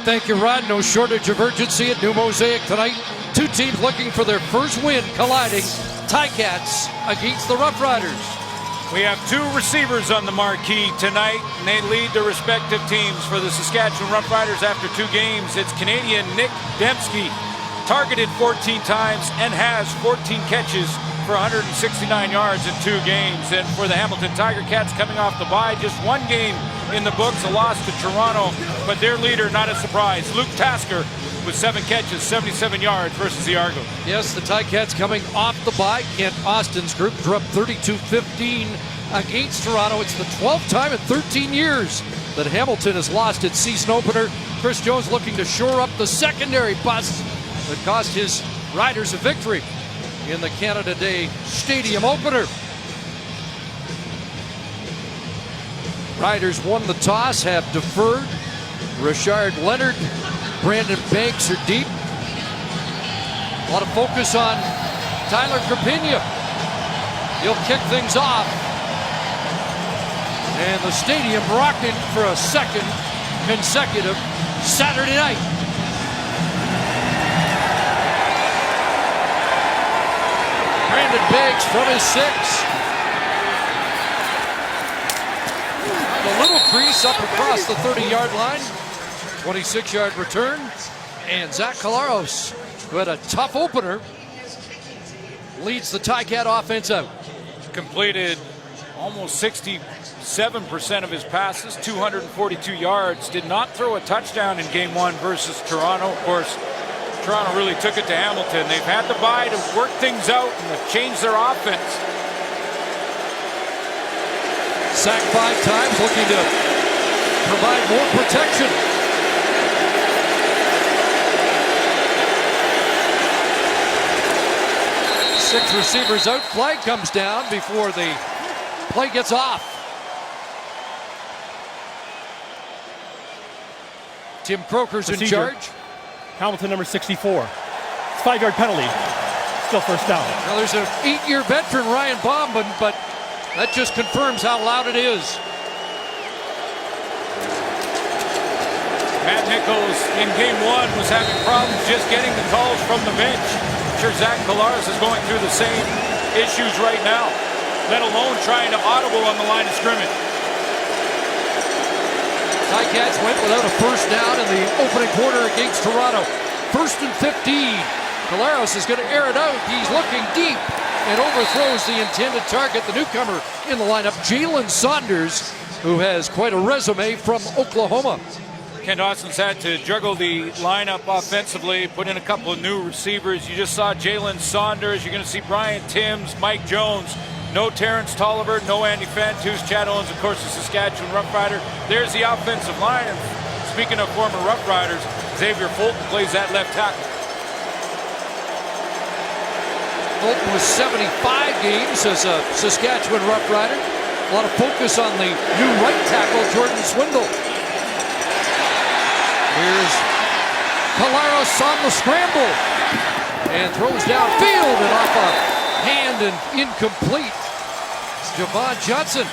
Thank you, Rod. No shortage of urgency at New Mosaic tonight. Two teams looking for their first win, colliding. Ticats against the Roughriders. We have two receivers on the marquee tonight, and they lead their respective teams. For the Saskatchewan Roughriders after 2 games, it's Canadian Nick Dembski, targeted 14 times and has 14 catches for 169 yards in 2 games. And for the Hamilton Tiger Cats, coming off the bye, just 1 game in the books, a loss to Toronto, but their leader, not a surprise, Luke Tasker, with 7 catches, 77 yards versus the Argos. Yes, the Ticats coming off the bye. Kent Austin's group dropped 32-15 against Toronto. It's the 12th time in 13 years that Hamilton has lost its season opener. Chris Jones looking to shore up the secondary bust that cost his Riders a victory in the Canada Day Stadium opener. Riders won the toss, have deferred. Richard Leonard, Brandon Banks are deep. A lot of focus on Tyler Krapina. He'll kick things off. And the stadium rocking for a second consecutive Saturday night. Brandon Banks from his 6. A little crease up across the 30-yard line. 26-yard return. And Zach Collaros, who had a tough opener, leads the Ticat offense out. Completed almost 67% of his passes, 242 yards. Did not throw a touchdown in game 1 versus Toronto. Of course, Toronto really took it to Hamilton. They've had the bye to work things out and have changed their offense. Sacked 5 times, looking to provide more protection. Six receivers out. Flag comes down before the play gets off. Tim Croker's in charge. Hamilton number 64. It's 5-yard penalty. Still first down. Now there's an 8-year veteran, Ryan Bombin, but that just confirms how loud it is. Matt Nichols in game 1 was having problems just getting the calls from the bench. I'm sure Zach Collaros is going through the same issues right now, let alone trying to audible on the line of scrimmage. Ticats went without a first down in the opening quarter against Toronto. 1st and 15. Collaros is going to air it out. He's looking deep and overthrows the intended target, the newcomer in the lineup, Jalen Saunders, who has quite a resume from Oklahoma. Kent Austin's had to juggle the lineup offensively, put in a couple of new receivers. You just saw Jalen Saunders. You're going to see Brian Timms, Mike Jones. No Terrence Tolliver, no Andy Fantus, Chad Owens, of course, the Saskatchewan Roughrider. There's the offensive line. And speaking of former Roughriders, Xavier Fulton plays that left tackle. Fulton was 75 games as a Saskatchewan Roughrider. A lot of focus on the new right tackle, Jordan Swindle. Here's Collaros on the scramble and throws downfield and off a hand and incomplete. Javon Johnson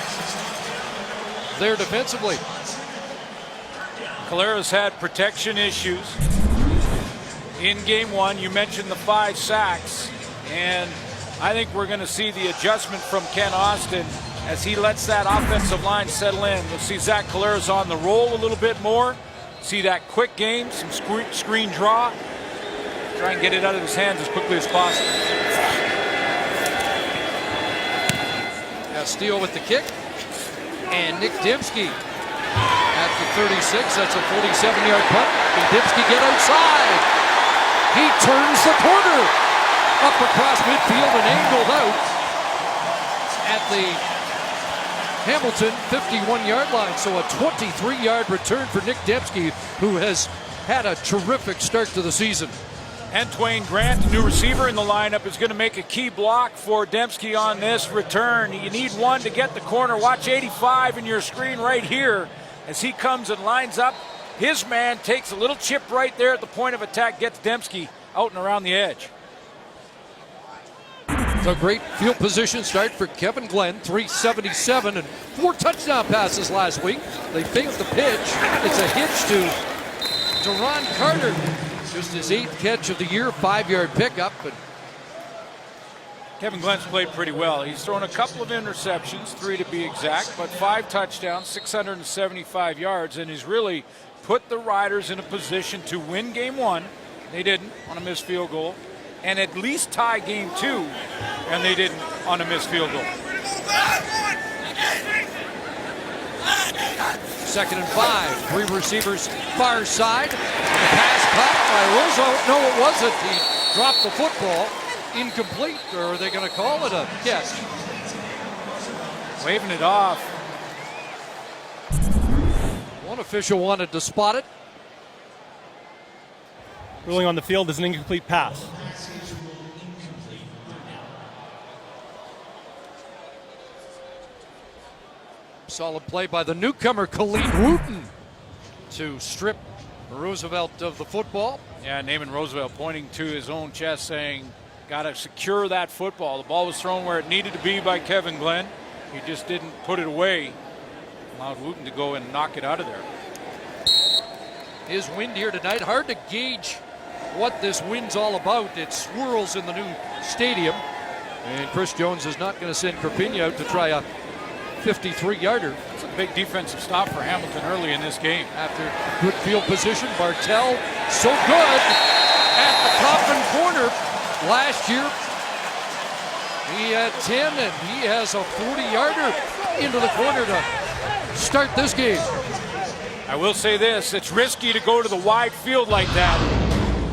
there defensively. Collaros had protection issues in game 1. You mentioned the 5 sacks, and I think we're going to see the adjustment from Kent Austin as he lets that offensive line settle in. We'll see Zach Collaros on the roll a little bit more. See that quick game, some screen draw. Try and get it out of his hands as quickly as possible. Steele with the kick. And Nick Dembski at the 36. That's a 47-yard punt. Can Dembski get outside? He turns the corner. Up across midfield and angled out at the Hamilton 51-yard line. So a 23-yard return for Nick Dembski, who has had a terrific start to the season. Antoine Grant, new receiver in the lineup, is going to make a key block for Dembski on this return. You need one to get the corner. Watch 85 in your screen right here as he comes and lines up. His man takes a little chip right there at the point of attack, gets Dembski out and around the edge. It's a great field position start for Kevin Glenn, 377 and 4 touchdown passes last week. They faked the pitch. It's a hitch to to Ron Carter. Just his 8th catch of the year, 5-yard pickup. But Kevin Glenn's played pretty well. He's thrown a couple of interceptions, 3 to be exact, but 5 touchdowns, 675 yards, and he's really put the Riders in a position to win game 1. They didn't on a missed field goal, and at least tie game 2, and they didn't on a missed field goal. 2nd and 5. 3 receivers far side. The pass caught by Rosso. No, it wasn't. He dropped the football. Incomplete, or are they going to call it a catch? Waving it off. One official wanted to spot it. Ruling on the field is an incomplete pass. Solid play by the newcomer, Khalid Wooten, to strip Roosevelt of the football. Yeah, Naaman Roosevelt pointing to his own chest saying, got to secure that football. The ball was thrown where it needed to be by Kevin Glenn. He just didn't put it away. Allowed Wooten to go and knock it out of there. His wind here tonight, hard to gauge what this wind's all about. It swirls in the new stadium. And Chris Jones is not going to send Carpini out to try a 53-yarder. That's a big defensive stop for Hamilton early in this game. After good field position, Bartel so good at the Coffin corner. Last year, he had 10, and he has a 40-yarder into the corner to start this game. I will say this, it's risky to go to the wide field like that.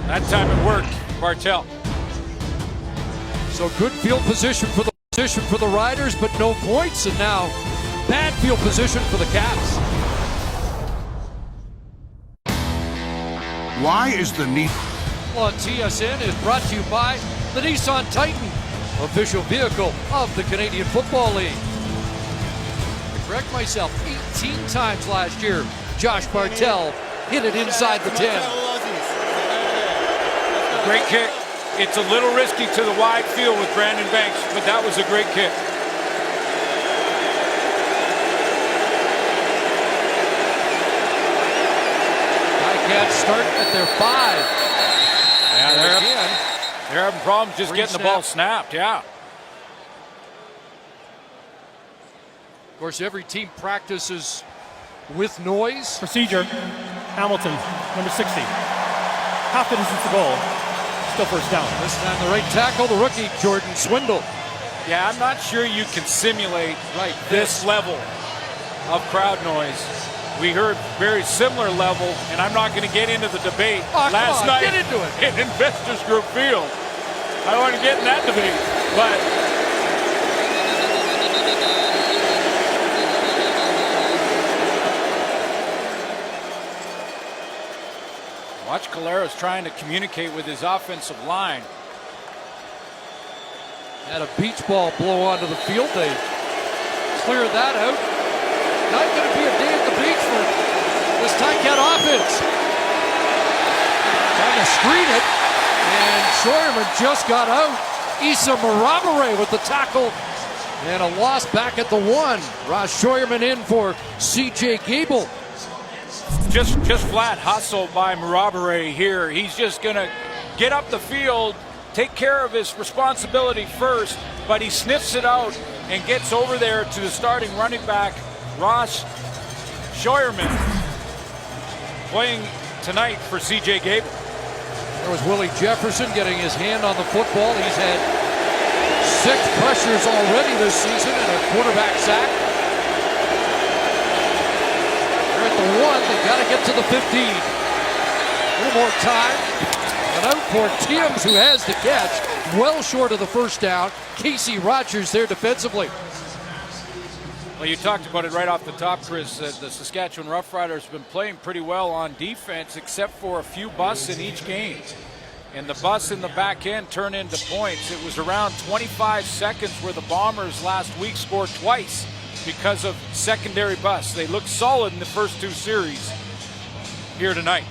That time it worked, Bartel. So good field position for the Riders, but no points, and now bad field position for the Caps. Why is the need On TSN is brought to you by the Nissan Titan, official vehicle of the Canadian Football League. To correct myself, 18 times last year, Josh Bartel hit it inside the 10. Great kick. It's a little risky to the wide field with Brandon Banks, but that was a great kick. Ticats start at their 5. Yeah, they're having problems just getting the ball snapped, yeah. Of course, every team practices with noise. Procedure. Hamilton, number 60. Half the distance to goal. Still first down. This time the right tackle, the rookie, Jordan Swindle. Yeah, I'm not sure you can simulate this level of crowd noise. We heard very similar level, and I'm not going to get into the debate last night get into it. in Investors Group Field. I don't want to get in that debate, but watch Caleros trying to communicate with his offensive line. Had a beach ball blow onto the field. They cleared that out. Not going to be a day at the beach for this Ticat offense. Trying to screen it, and Scheuerman just got out. Issa Marabare with the tackle, and a loss back at the 1. Ross Scheuerman in for C.J. Gable. Just flat hustle by Marabare here. He's just going to get up the field, take care of his responsibility first, but he sniffs it out and gets over there to the starting running back, Ross Scheuerman, playing tonight for C.J. Gable. There was Willie Jefferson getting his hand on the football. He's had 6 pressures already this season and a quarterback sack. They're at the 1. They got to get to the 15. A little more time. And out for Timms, who has the catch. Well short of the first down. Casey Rogers there defensively. Well, you talked about it right off the top, Chris. The Saskatchewan Roughriders have been playing pretty well on defense, except for a few busts in each game. And the busts in the back end turn into points. It was around 25 seconds where the Bombers last week scored twice because of secondary busts. They looked solid in the first 2 series here tonight.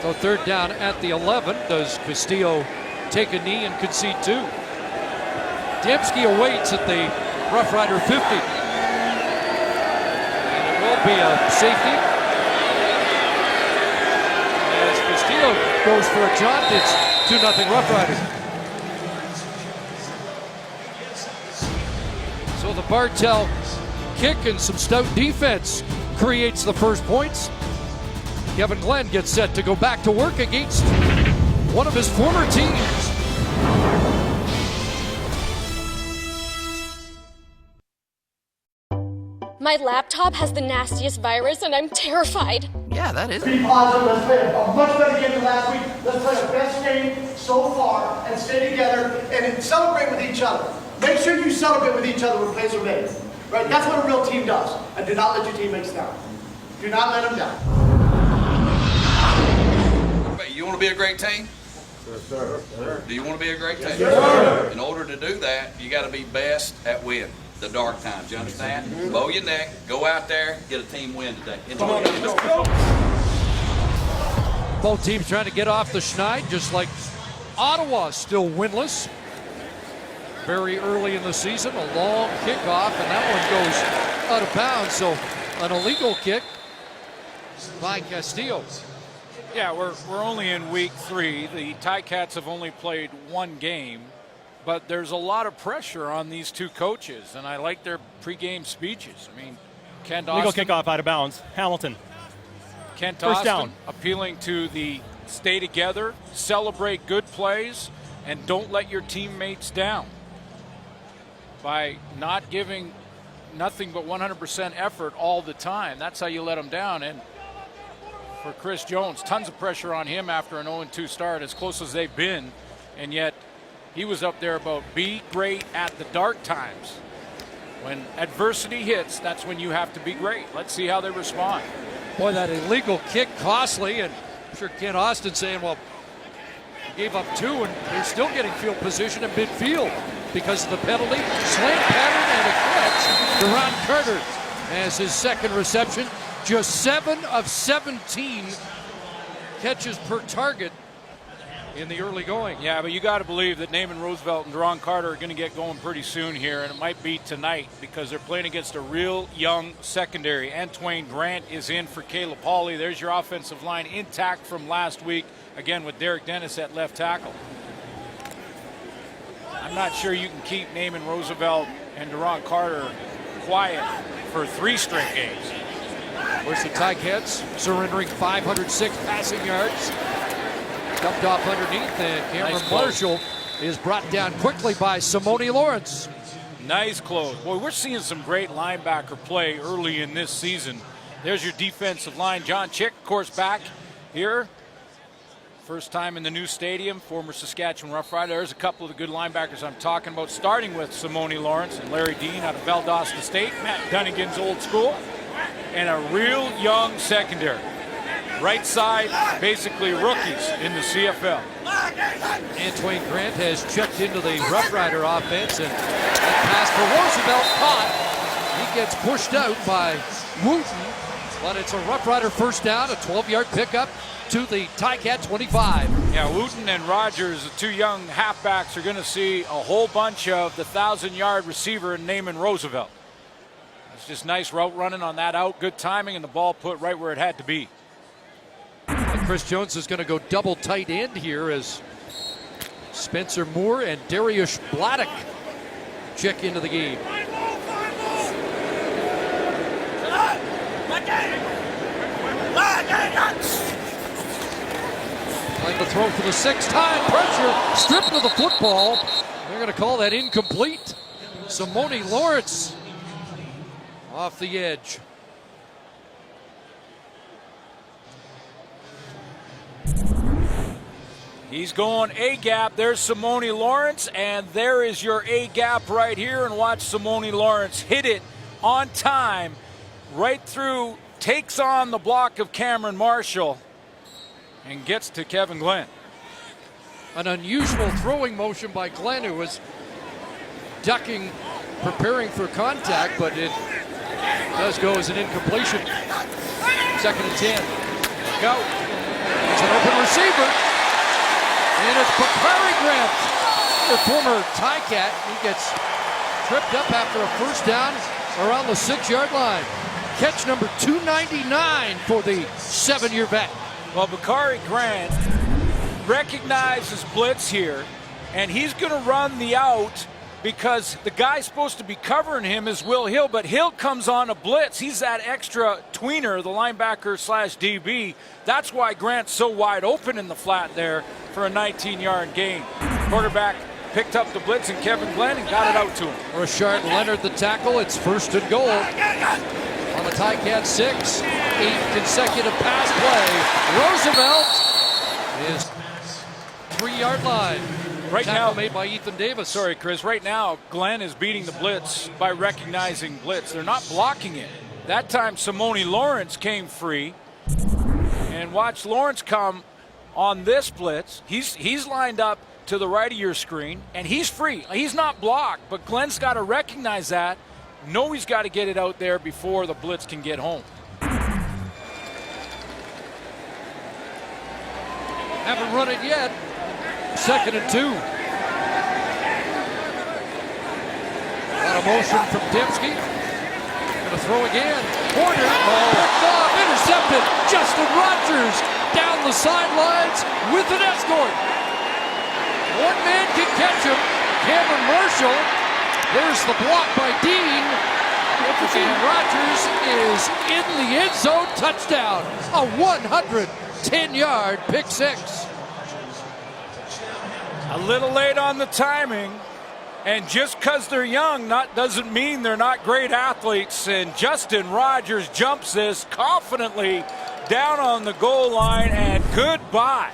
So 3rd down at the 11. Does Castillo take a knee and concede 2? Dembski awaits at the Rough Rider 50. And it Will be a safety. As Castillo goes for a jaunt, it's 2-0 Roughriders. So the Bartel kick and some stout defense creates the first points. Kevin Glenn gets set to go back to work against one of his former teams. My laptop has the nastiest virus and I'm terrified. Yeah, that is. Be positive. Let's play a much better game than last week. Let's play the best game so far and stay together and celebrate with each other. Make sure you celebrate with each other when plays are made. Right? That's what a real team does. And do not let your teammates down. Do not let them down. You want to be a great team? Yes, sir. Do you want to be a great team? Yes, sir. In order to do that, you got to be best at win. The dark times, you understand? Bow your neck, go out there, get a team win today. Enjoy it. Both teams trying to get off the schneid, just like Ottawa still winless. Very early in the season, a long kickoff, and that one goes out of bounds. So an illegal kick by Castillo. Yeah, we're only in week 3. The Ticats have only played one game, but there's a lot of pressure on these two coaches, and I like their pregame speeches. I mean, Kent Austin. Legal kickoff out of bounds. Hamilton. Kent First Austin down. appealing to the stay together, celebrate good plays, and don't let your teammates down by not giving nothing but 100% effort all the time. That's how you let them down. And for Chris Jones, tons of pressure on him after an 0-2 start, as close as they've been, and yet he was up there about be great at the dark times. When adversity hits, that's when you have to be great. Let's see how they respond. Boy, that illegal kick costly, and I'm sure Kent Austin saying, well, he gave up 2 and they're still getting field position in midfield because of the penalty. Slant pattern and a catch. Duron Carter has his second reception. Just 7 of 17 catches per target in the early going. Yeah, but you got to believe that Naaman Roosevelt and Duron Carter are going to get going pretty soon here, and it might be tonight because they're playing against a real young secondary. Antoine Grant is in for Caleb Hawley. There's your offensive line intact from last week, again with Derek Dennis at left tackle. I'm not sure you can keep Naaman Roosevelt and Duron Carter quiet for 3 straight games. Of course, the Ticats surrendering 506 passing yards. Dumped off underneath, and Cameron Nice Marshall is brought down quickly by Simone Lawrence. Nice close. Boy, we're seeing some great linebacker play early in this season. There's your defensive line. John Chick, of course, back here. First time in the new stadium, former Saskatchewan Roughrider. There's a couple of the good linebackers I'm talking about, starting with Simone Lawrence and Larry Dean out of Valdosta State, Matt Dunnigan's old school, and a real young secondary. Right side, basically rookies in the CFL. Antoine Grant has checked into the Rough Rider offense, and that pass for Roosevelt caught. He gets pushed out by Wooten, but it's a Rough Rider first down, a 12-yard pickup to the Ticat 25. Yeah, Wooten and Rogers, the 2 young halfbacks, are going to see a whole bunch of the 1,000-yard receiver Naaman Roosevelt. It's just nice route running on that out, good timing, and the ball put right where it had to be. Chris Jones is going to go double tight end here as Spencer Moore and Darius Bladdock check into the game. Like the throw for the 6th time, pressure, stripped of the football. They're going to call that incomplete. Simone Lawrence off the edge. He's going A-gap. There's Simone Lawrence, and there is your A-gap right here. And watch Simone Lawrence hit it on time, right through, takes on the block of Cameron Marshall, and gets to Kevin Glenn. An unusual throwing motion by Glenn, who was ducking, preparing for contact, but it does go as an incompletion. 2nd and 10. Go. It's an open receiver. And it's Bakari Grant, the former Ticat. He gets tripped up after a first down around the 6-yard line. catch number 299 for the 7-year vet. Well, Bakari Grant recognizes blitz here, and he's going to run the out because the guy supposed to be covering him is Will Hill, but Hill comes on a blitz. He's that extra tweener, the linebacker / DB. That's why Grant's so wide open in the flat there for a 19-yard gain. Quarterback picked up the blitz, and Kevin Glenn and got it out to him. Rashard Leonard the tackle. It's 1st and goal on the Ticat 6. 8 consecutive pass play. Roosevelt is 3-yard line. Right Tackle now, made by Ethan Davis. Sorry, Chris. Right now, Glenn is beating the blitz by recognizing blitz. They're not blocking it. That time, Simone Lawrence came free. And watch Lawrence come on this blitz. He's lined up to the right of your screen, and he's free. He's not blocked, but Glenn's got to recognize that. Know he's got to get it out there before the blitz can get home. Haven't run it yet. 2nd and 2. Got a motion from Dembski. Gonna throw again. Porter. Intercepted. Justin Rogers down the sidelines with an escort. One man can catch him. Cameron Marshall. There's the block by Dean. And Rogers is in the end zone. Touchdown. A 110-yard pick six. A little late on the timing, and just because they're young doesn't mean they're not great athletes. And Justin Rogers jumps this confidently down on the goal line, and goodbye.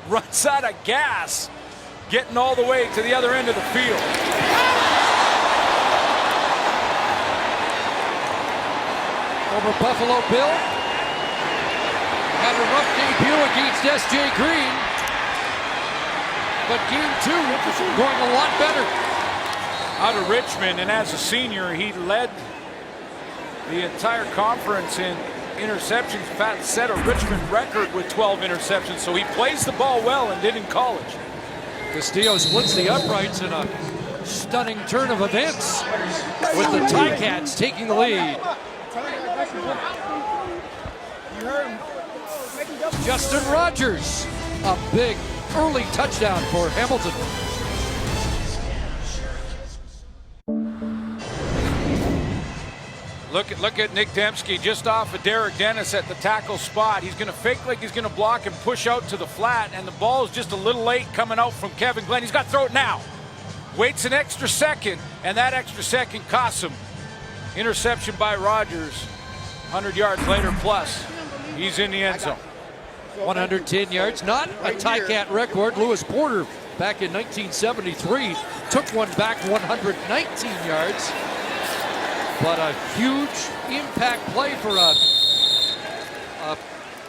Runs out of gas, getting all the way to the other end of the field. Over Buffalo Bill. Had a rough debut against S.J. Green. But game 2 going a lot better. Out of Richmond, and as a senior, he led the entire conference in interceptions. In fact, set a Richmond record with 12 interceptions, so he plays the ball well and did in college. Castillo splits the uprights in a stunning turn of events with the Ticats taking the lead. Justin Rogers, a big early touchdown for Hamilton. Look at Nick Dembski just off of Derek Dennis at the tackle spot. He's going to fake like he's going to block and push out to the flat, and the ball is just a little late coming out from Kevin Glenn. He's got to throw it now. Waits an extra second, and that extra second costs him. Interception by Rogers. 100 yards later plus. He's in the end zone. 110 yards, not a Ticat record. Lewis Porter back in 1973 took one back 119 yards. But a huge impact play for a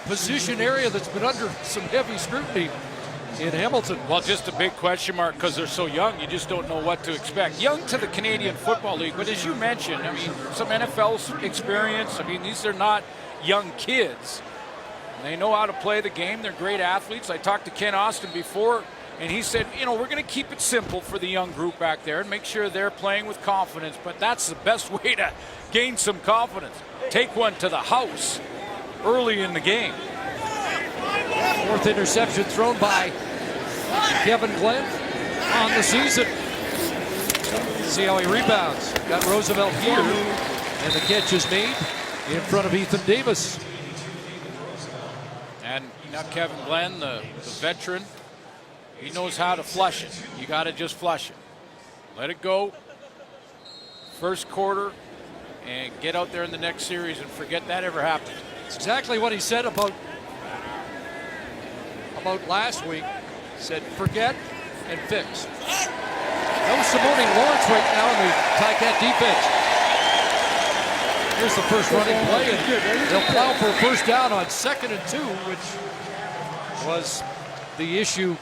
position area that's been under some heavy scrutiny in Hamilton. Well, just a big question mark because they're so young. You just don't know what to expect. Young to the Canadian Football League, but as you mentioned, I mean, some NFL experience. I mean, these are not young kids. They know how to play the game. They're great athletes. I talked to Ken Austin before, and he said, you know, we're going to keep it simple for the young group back there and make sure they're playing with confidence, but that's the best way to gain some confidence. Take one to the house early in the game. 4th interception thrown by Kevin Glenn on the season. See how he rebounds. Got Roosevelt here, and the catch is made in front of Ethan Davis. And now Kevin Glenn, the veteran, he knows how to flush it. You got to just flush it. Let it go. First quarter, and get out there in the next series and forget that ever happened. It's exactly what he said about last week. He said, forget and fix. No Simone Lawrence right now in the Ticat defense. Here's the first running play, and they'll plow for a first down on 2nd and 2, which was the issue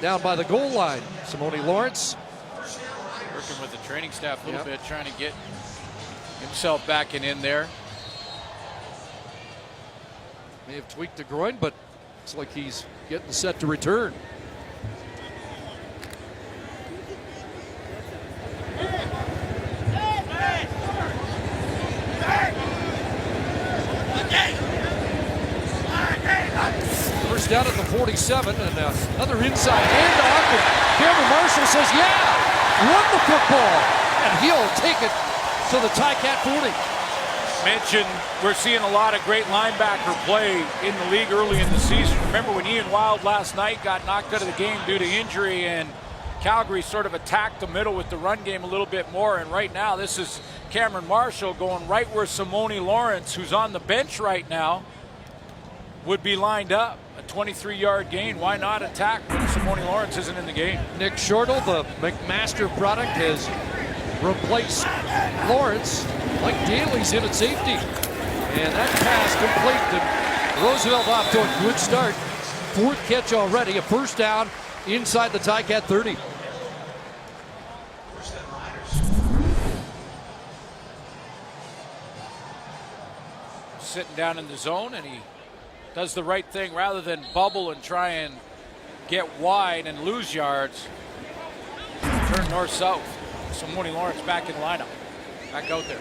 down by the goal line. Simone Lawrence Working with the training staff a little bit, trying to get himself back in there. may have tweaked the groin, but it's like he's getting set to return. down at the 47, and another inside handoff. And Cameron Marshall says, yeah, run the football. And he'll take it to the Ticat 40. Mentioned we're seeing a lot of great linebacker play in the league early in the season. Remember when Ian Wild last night got knocked out of the game due to injury, and Calgary sort of attacked the middle with the run game a little bit more. And right now, this is Cameron Marshall going right where Simone Lawrence, who's on the bench right now, would be lined up. A 23-yard gain. Why not attack when Simone Lawrence isn't in the game? Nick Shortle, the McMaster product, has replaced Lawrence. Mike Daly's in at safety. And that pass complete. And Roosevelt off to a good start. Fourth catch already. A first down inside the Ticat 30. Sitting down in the zone, and he does the right thing rather than bubble and try and get wide and lose yards. Turn north-south. Simone Lawrence back in lineup. Back out there.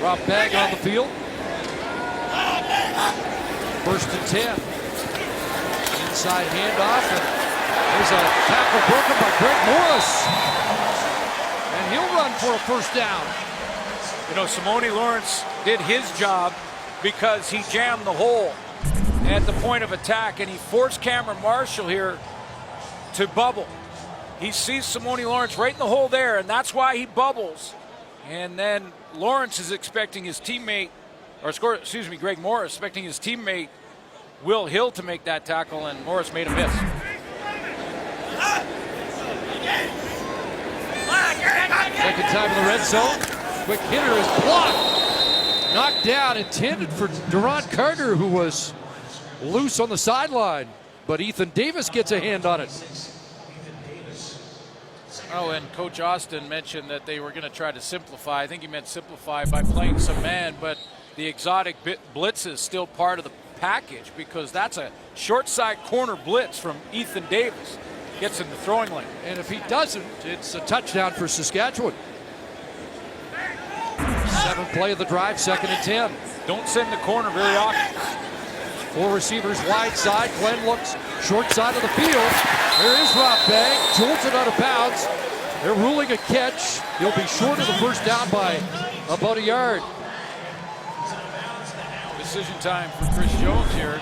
Rob Bag on the field. First and 10. Inside handoff, and there's a tackle broken by Greg Morris. And he'll run for a first down. You know, Simone Lawrence did his job because he jammed the hole at the point of attack, and he forced Cameron Marshall here to bubble. He sees Simone Lawrence right in the hole there, and that's why he bubbles. And then Lawrence is expecting his teammate, Greg Morris, expecting his teammate Will Hill to make that tackle, and Morris made a miss. Second time in the red zone. Quick hitter is blocked. Knocked down, intended for Durant Carter, who was loose on the sideline. But Ethan Davis gets a hand on it. Oh, and Coach Austin mentioned that they were going to try to simplify. I think he meant simplify by playing some man, but the exotic blitz is still part of the package, because that's a short side corner blitz from Ethan Davis. Gets in the throwing lane. And if he doesn't, it's a touchdown for Saskatchewan. Seventh play of the drive, second and 10. Don't send the corner very often. Four receivers wide side. Glenn looks short side of the field. There is Rob Bag, jolts it out of bounds. They're ruling a catch. He'll be short of the first down by about a yard. Decision time for Chris Jones here.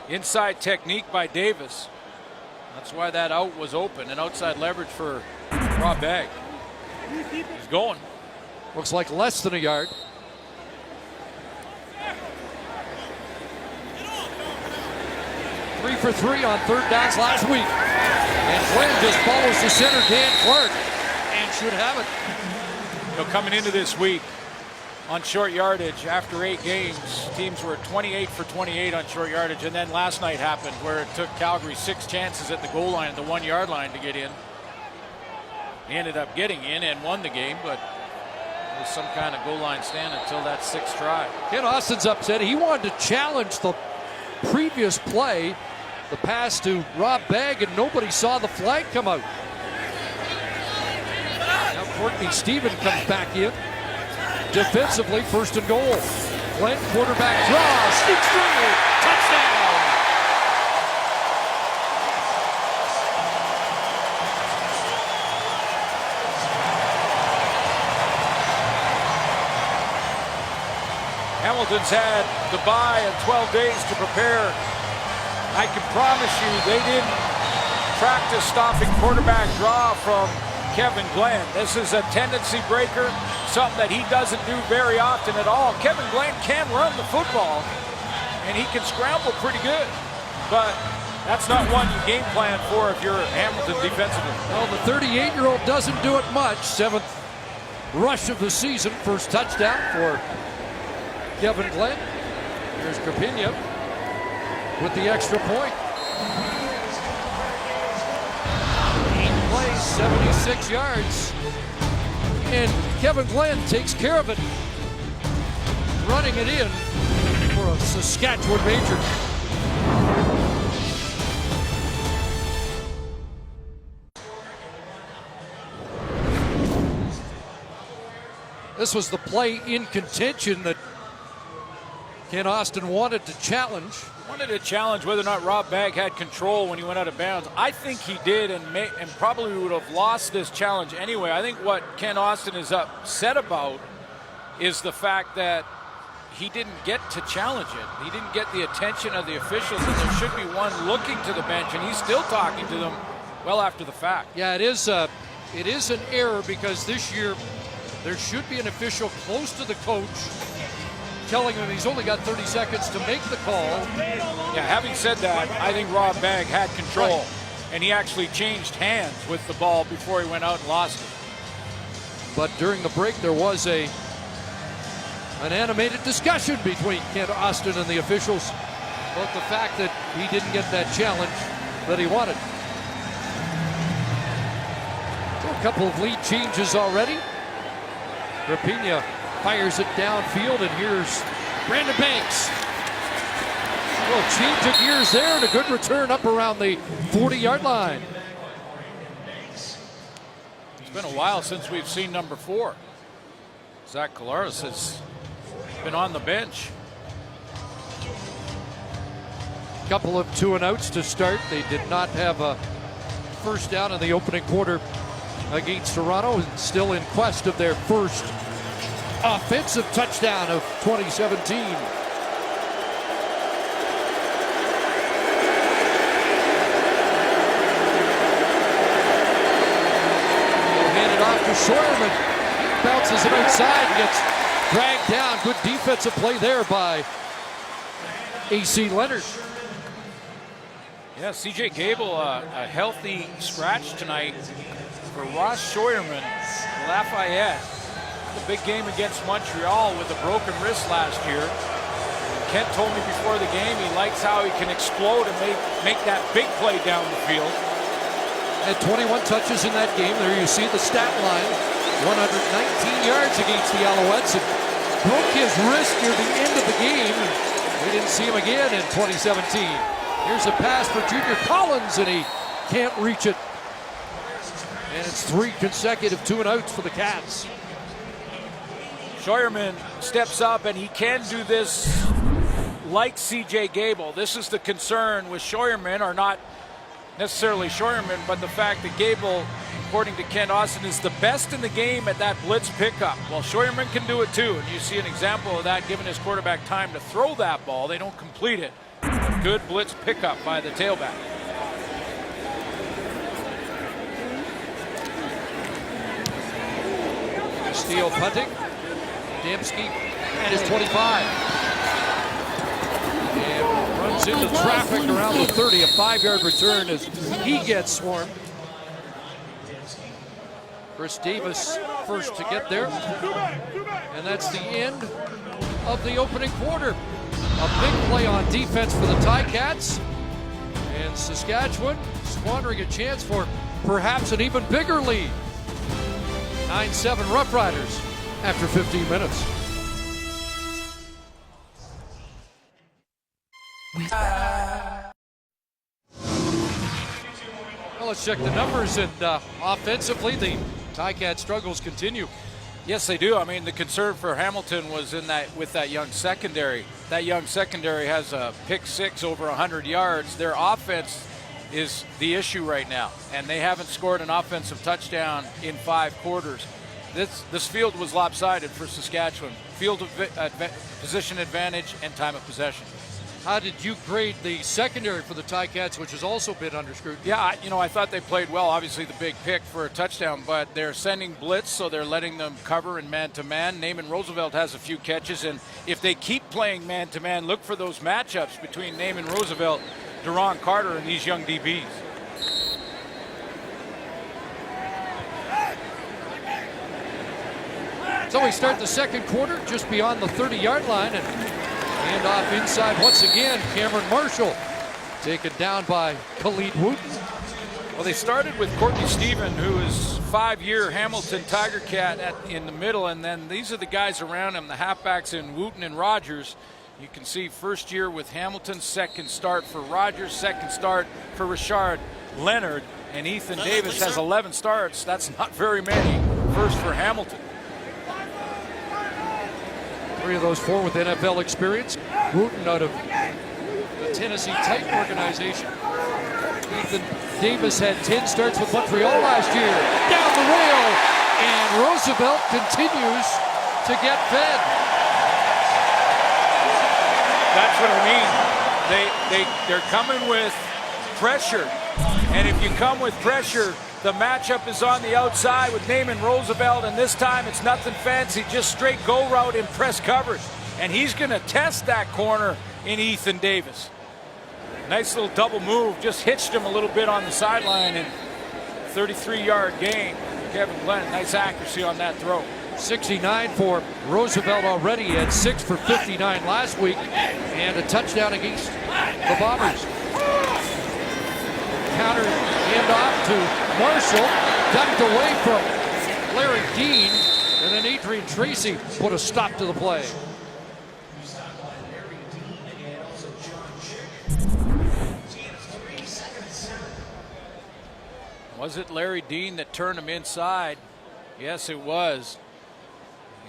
Inside technique by Davis. That's why that out was open, and outside leverage for Rob Bag. He's going. Looks like less than a yard. Three for three on third downs last week. And Glenn just follows the center, Dan Clark, and should have it. You know, coming into this week on short yardage, after 8 games, teams were 28 for 28 on short yardage, and then last night happened where it took Calgary 6 chances at the goal line, at the 1 yard line, to get in. He ended up getting in and won the game, but it was some kind of goal line stand until that 6th try. Ken Austin's upset. He wanted to challenge the previous play, the pass to Rob Bag, and nobody saw the flag come out. Now Courtney Stephen comes back in. Defensively, first and goal. Glenn, quarterback draw, sneaks through, touchdown! Hamilton's had the bye of 12 days to prepare. I can promise you they didn't practice stopping quarterback draw from Kevin Glenn. This is a tendency breaker, something that he doesn't do very often at all. Kevin Glenn can run the football, and he can scramble pretty good, but that's not one you game plan for if you're Hamilton defensively. Well, the 38-year-old doesn't do it much. 7th rush of the season, first touchdown for Kevin Glenn. Here's Carpina with the extra point. 8 plays, 76 yards. And Kevin Glenn takes care of it, running it in for a Saskatchewan major. This was the play in contention that Ken Austin wanted to challenge. Wanted to challenge whether or not Rob Bagg had control when he went out of bounds. I think he did, and probably would have lost this challenge anyway. I think what Ken Austin is upset about is the fact that he didn't get to challenge it. He didn't get the attention of the officials, and there should be one looking to the bench, and he's still talking to them well after the fact. Yeah, it is an error, because this year there should be an official close to the coach telling him he's only got 30 seconds to make the call. Yeah, having said that, I think Rob Bagg had control, Right. and he actually changed hands with the ball before he went out and lost it. But during the break, there was an animated discussion between Ken Austin and the officials about the fact that he didn't get that challenge that he wanted. So a couple of lead changes already. Rapina fires it downfield, and here's Brandon Banks. A little change of gears there, and a good return up around the 40-yard line. It's been a while since we've seen number 4. Zach Collaros has been on the bench. Couple of 2-and-outs to start. They did not have a first down in the opening quarter against Toronto, and still in quest of their first offensive touchdown of 2017. Hand it off to Scheuerman. Bounces it outside and gets dragged down. Good defensive play there by AC Leonard. Yeah, CJ Gable, a healthy scratch tonight for Ross Scheuerman, Lafayette. The big game against Montreal with a broken wrist last year. Kent told me before the game he likes how he can explode and make that big play down the field. Had 21 touches in that game. There you see the stat line. 119 yards against the Alouettes, and broke his wrist near the end of the game. We didn't see him again in 2017. Here's a pass for Junior Collins, and he can't reach it. And it's 3 consecutive 2-and-outs for the Cats. Scheuerman steps up, and he can do this like CJ Gable. This is the concern with Scheuerman, or not necessarily Scheuerman, but the fact that Gable, according to Ken Austin, is the best in the game at that blitz pickup. Well, Scheuerman can do it too, and you see an example of that giving his quarterback time to throw that ball. They don't complete it. Good blitz pickup by the tailback. Steele punting. Dembski at his 25. And runs into traffic around the 30. A 5-yard return as he gets swarmed. Chris Davis first to get there. And that's the end of the opening quarter. A big play on defense for the Ticats. And Saskatchewan squandering a chance for perhaps an even bigger lead. 9-7 Roughriders after 15 minutes. Well, let's check the numbers, and offensively, the Ticat struggles continue. Yes, they do. I mean, the concern for Hamilton was in that with that young secondary. That young secondary has a pick 6 over 100 yards. Their offense is the issue right now, and they haven't scored an offensive touchdown in 5 quarters. This field was lopsided for Saskatchewan. Field position advantage and time of possession. How did you grade the secondary for the Ticats, which has also been under scrutiny? Yeah, I thought they played well. Obviously, the big pick for a touchdown, but they're sending blitz, so they're letting them cover in man-to-man. Naaman Roosevelt has a few catches, and if they keep playing man-to-man, look for those matchups between Naaman Roosevelt, Deron Carter, and these young DBs. So we start the second quarter just beyond the 30-yard line, and hand off inside once again. Cameron Marshall taken down by Khalid Wooten. Well, they started with Courtney Stephen, who is 5-year Hamilton Tiger Cat in the middle, and then these are the guys around him, the halfbacks in Wooten and Rogers. You can see first year with Hamilton, second start for Rogers, second start for Richard Leonard, and Ethan Davis has 11 starts. That's not very many. First for Hamilton. 3 of those 4 with NFL experience. Wooten out of the Tennessee Titan organization. Ethan Davis had 10 starts with Montreal last year. Down the rail, and Roosevelt continues to get fed. That's what I mean. They're coming with pressure. And if you come with pressure, the matchup is on the outside with Naaman Roosevelt, and this time it's nothing fancy, just straight go route and press coverage. And he's going to test that corner in Ethan Davis. Nice little double move, just hitched him a little bit on the sideline, and 33-yard gain. Kevin Glenn, nice accuracy on that throw. 69 for Roosevelt already. He had 6 for 59 last week, and a touchdown against the Bombers. Counter handoff to Marshall, ducked away from Larry Dean, and then Adrian Tracy put a stop to the play. Was it Larry Dean that turned him inside? Yes, it was.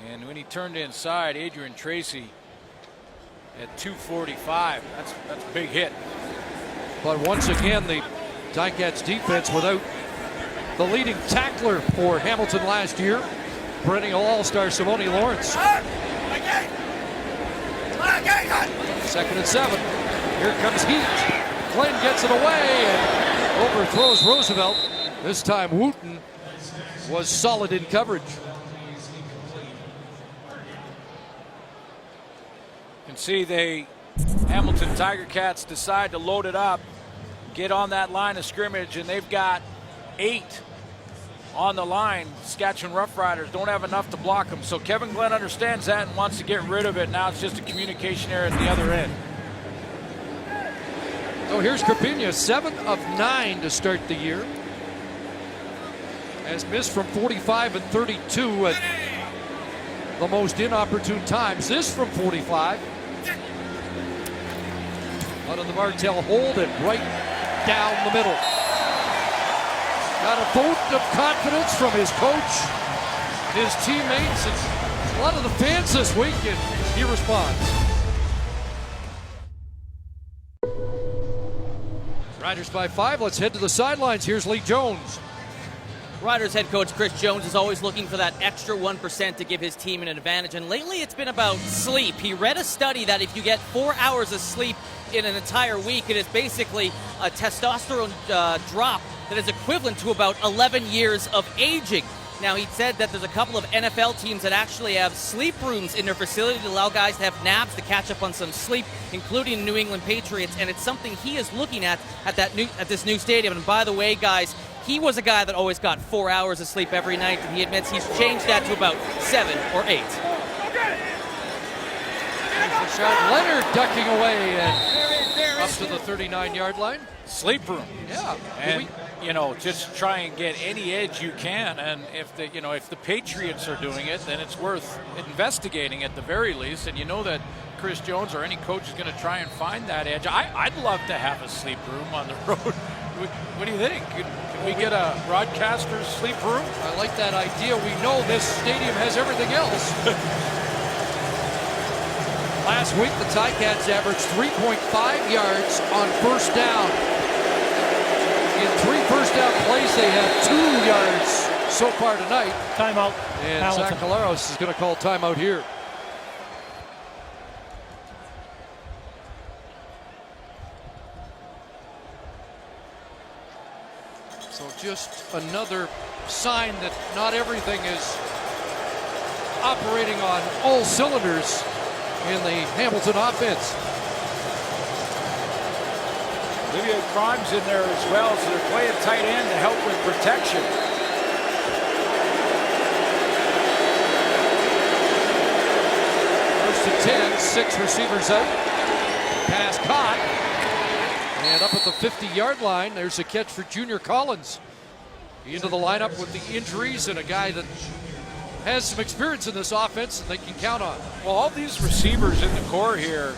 And when he turned inside, Adrian Tracy at 245. That's a big hit. But once again, the Ticats defense without the leading tackler for Hamilton last year, perennial all-star Simone Lawrence. 2nd and 7. Here comes Heat. Glenn gets it away and overthrows Roosevelt. This time Wooten was solid in coverage. You can see Hamilton Tiger Cats decide to load it up, get on that line of scrimmage, and they've got 8 on the line. Saskatchewan Roughriders don't have enough to block them. So Kevin Glenn understands that and wants to get rid of it. Now it's just a communication error at the other end. So here's Carpina, 7 of 9 to start the year. Has missed from 45 and 32 at the most inopportune times. This from 45. Out of the Martell hold and right down the middle. Got a vote of confidence from his coach, his teammates, and a lot of the fans this week, and he responds. Riders by 5. Let's head to the sidelines. Here's Lee Jones. Riders head coach Chris Jones is always looking for that extra 1% to give his team an advantage, and lately it's been about sleep. He read a study that if you get 4 hours of sleep in an entire week, it is basically a testosterone drop that is equivalent to about 11 years of aging. Now, he said that there's a couple of NFL teams that actually have sleep rooms in their facility to allow guys to have naps to catch up on some sleep, including the New England Patriots, and it's something he is looking at this new stadium. And by the way, guys, he was a guy that always got 4 hours of sleep every night, and he admits he's changed that to about 7 or 8. Leonard ducking away and up to the 39-yard line. Sleep room. Yeah. And just try and get any edge you can. And if the Patriots are doing it, then it's worth investigating at the very least. And you know that Chris Jones or any coach is going to try and find that edge. I'd love to have a sleep room on the road. What do you think? Can we get a broadcaster's sleep room? I like that idea. We know this stadium has everything else. Last week, the Ticats averaged 3.5 yards on first down. In 3 first down plays, they have 2 yards so far tonight. Timeout. And Hamilton. Zach Caleros is going to call timeout here. So just another sign that not everything is operating on all cylinders in the Hamilton offense. Olivia Crimes in there as well, so they're playing tight end to help with protection. First and 10, 6 receivers out. Pass caught. And up at the 50-yard line, there's a catch for Junior Collins. Into the lineup with the injuries and a guy that has some experience in this offense and they can count on. Well, all these receivers in the core here,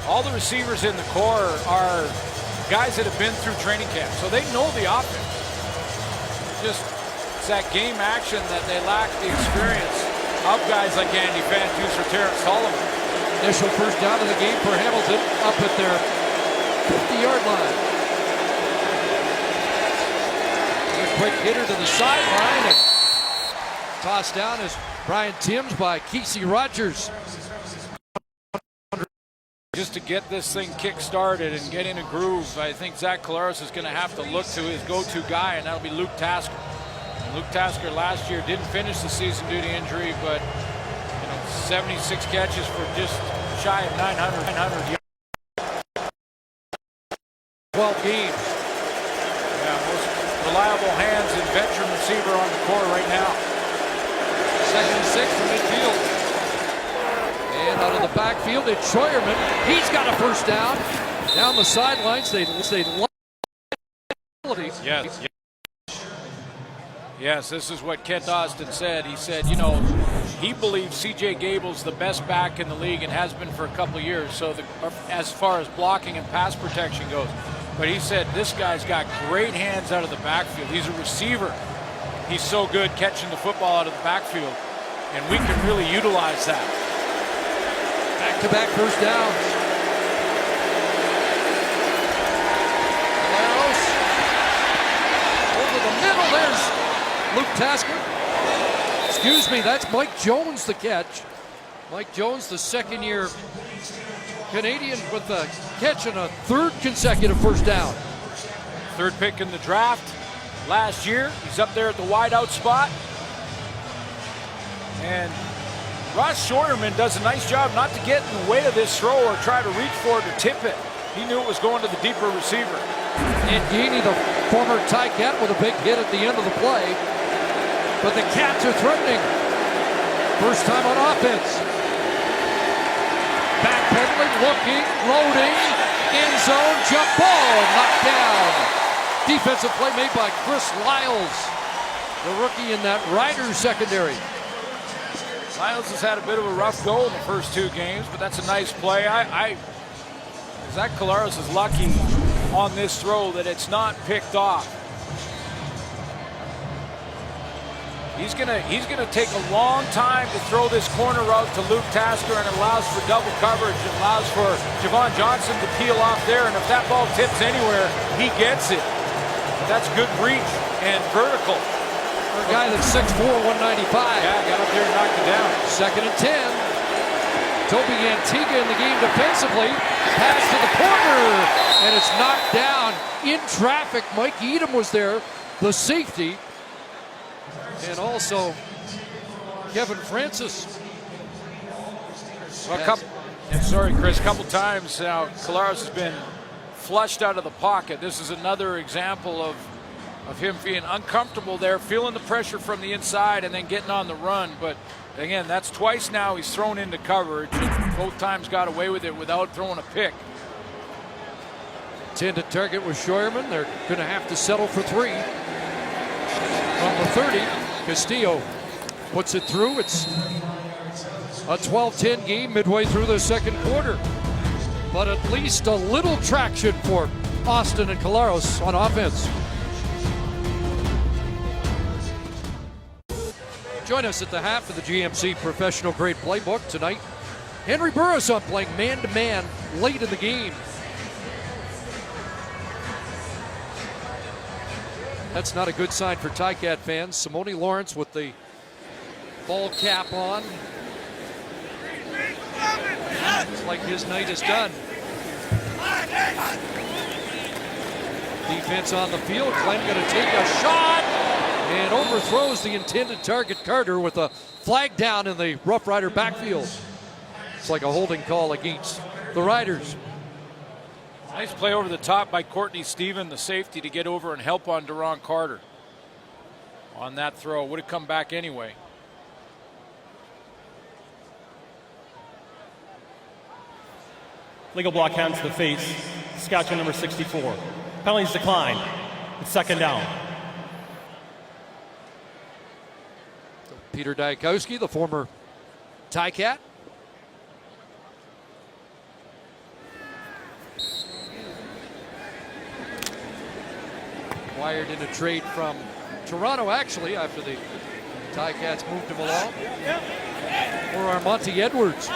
all the receivers in the core are guys that have been through training camp, so they know the offense. Just it's that game action that they lack the experience. of guys like Andy Fantus or Terrence Sullivan. Initial first down of the game for Hamilton up at their 50-yard line. A quick hitter to the sideline and tossed down as Brian Timms by Kesey Rogers. Just to get this thing kick-started and get in a groove, I think Zach Collaros is going to have to look to his go-to guy, and that'll be Luke Tasker. And Luke Tasker last year didn't finish the season due to injury, but 76 catches for just shy of 900 yards. 12 games. Yeah, most reliable hands and veteran receiver on the court right now. 2nd and 6 from midfield. And out of the backfield, it's Scheuerman. He's got a first down. Down the sidelines, they love Yes. Yes, this is what Kent Austin said. He said, he believes C.J. Gable's the best back in the league and has been for a couple of years, so as far as blocking and pass protection goes. But he said this guy's got great hands out of the backfield. He's a receiver. He's so good catching the football out of the backfield, and we can really utilize that. Back-to-back first downs. Over the middle, there's Luke Tasker. Excuse me, that's Mike Jones the catch. Mike Jones, the second-year Canadian with the catch and a third consecutive first down. Third pick in the draft last year. He's up there at the wide-out spot. And Ross Scheuerman does a nice job not to get in the way of this throw or try to reach for it or tip it. He knew it was going to the deeper receiver. And Gainey, the former Ticat, with a big hit at the end of the play. But the Cats are threatening. First time on offense. Backpedaling, looking, loading, end zone, jump ball, knocked down. Defensive play made by Chris Lyles, the rookie in that Riders secondary. Lyles has had a bit of a rough go in the first two games, but that's a nice play. Zach Collaros is lucky on this throw that it's not picked off. He's gonna take a long time to throw this corner route to Luke Tasker, and it allows for double coverage. It allows for Javon Johnson to peel off there, and if that ball tips anywhere, he gets it. That's good reach and vertical. For a guy that's 6'4", 195. Yeah, got up there and knocked it down. 2nd and 10. Toby Antigua in the game defensively. Pass to the corner, and it's knocked down in traffic. Mike Edom was there, the safety. And also Kevin Francis. Well, sorry, Chris, a couple times now Collaros has been flushed out of the pocket. This is another example of him being uncomfortable there, feeling the pressure from the inside and then getting on the run. But again, that's twice now he's thrown into coverage. Both times got away with it without throwing a pick. Intended target was Scheuerman. They're going to have to settle for 3. From the 30, Castillo puts it through. It's a 12-10 game midway through the second quarter. But at least a little traction for Austin and Collaros on offense. Join us at the half of the GMC Professional Grade Playbook tonight. Henry Burrison playing man-to-man late in the game. That's not a good sign for Ticat fans. Simone Lawrence with the ball cap on. It's like his night is done. Defense on the field. Glenn going to take a shot and overthrows the intended target, Carter, with a flag down in the Rough Rider backfield. It's like a holding call against the Riders. Nice play over the top by Courtney Stephen, the safety, to get over and help on Deron Carter. On that throw, would have come back anyway. Legal block hands to the face. Saskatchewan number 64. Penalties decline. It's 2nd down. Peter Diakowski, the former Ticat. Acquired in a trade from Toronto, actually, after the Ticats moved him along. for Armonte Edwards.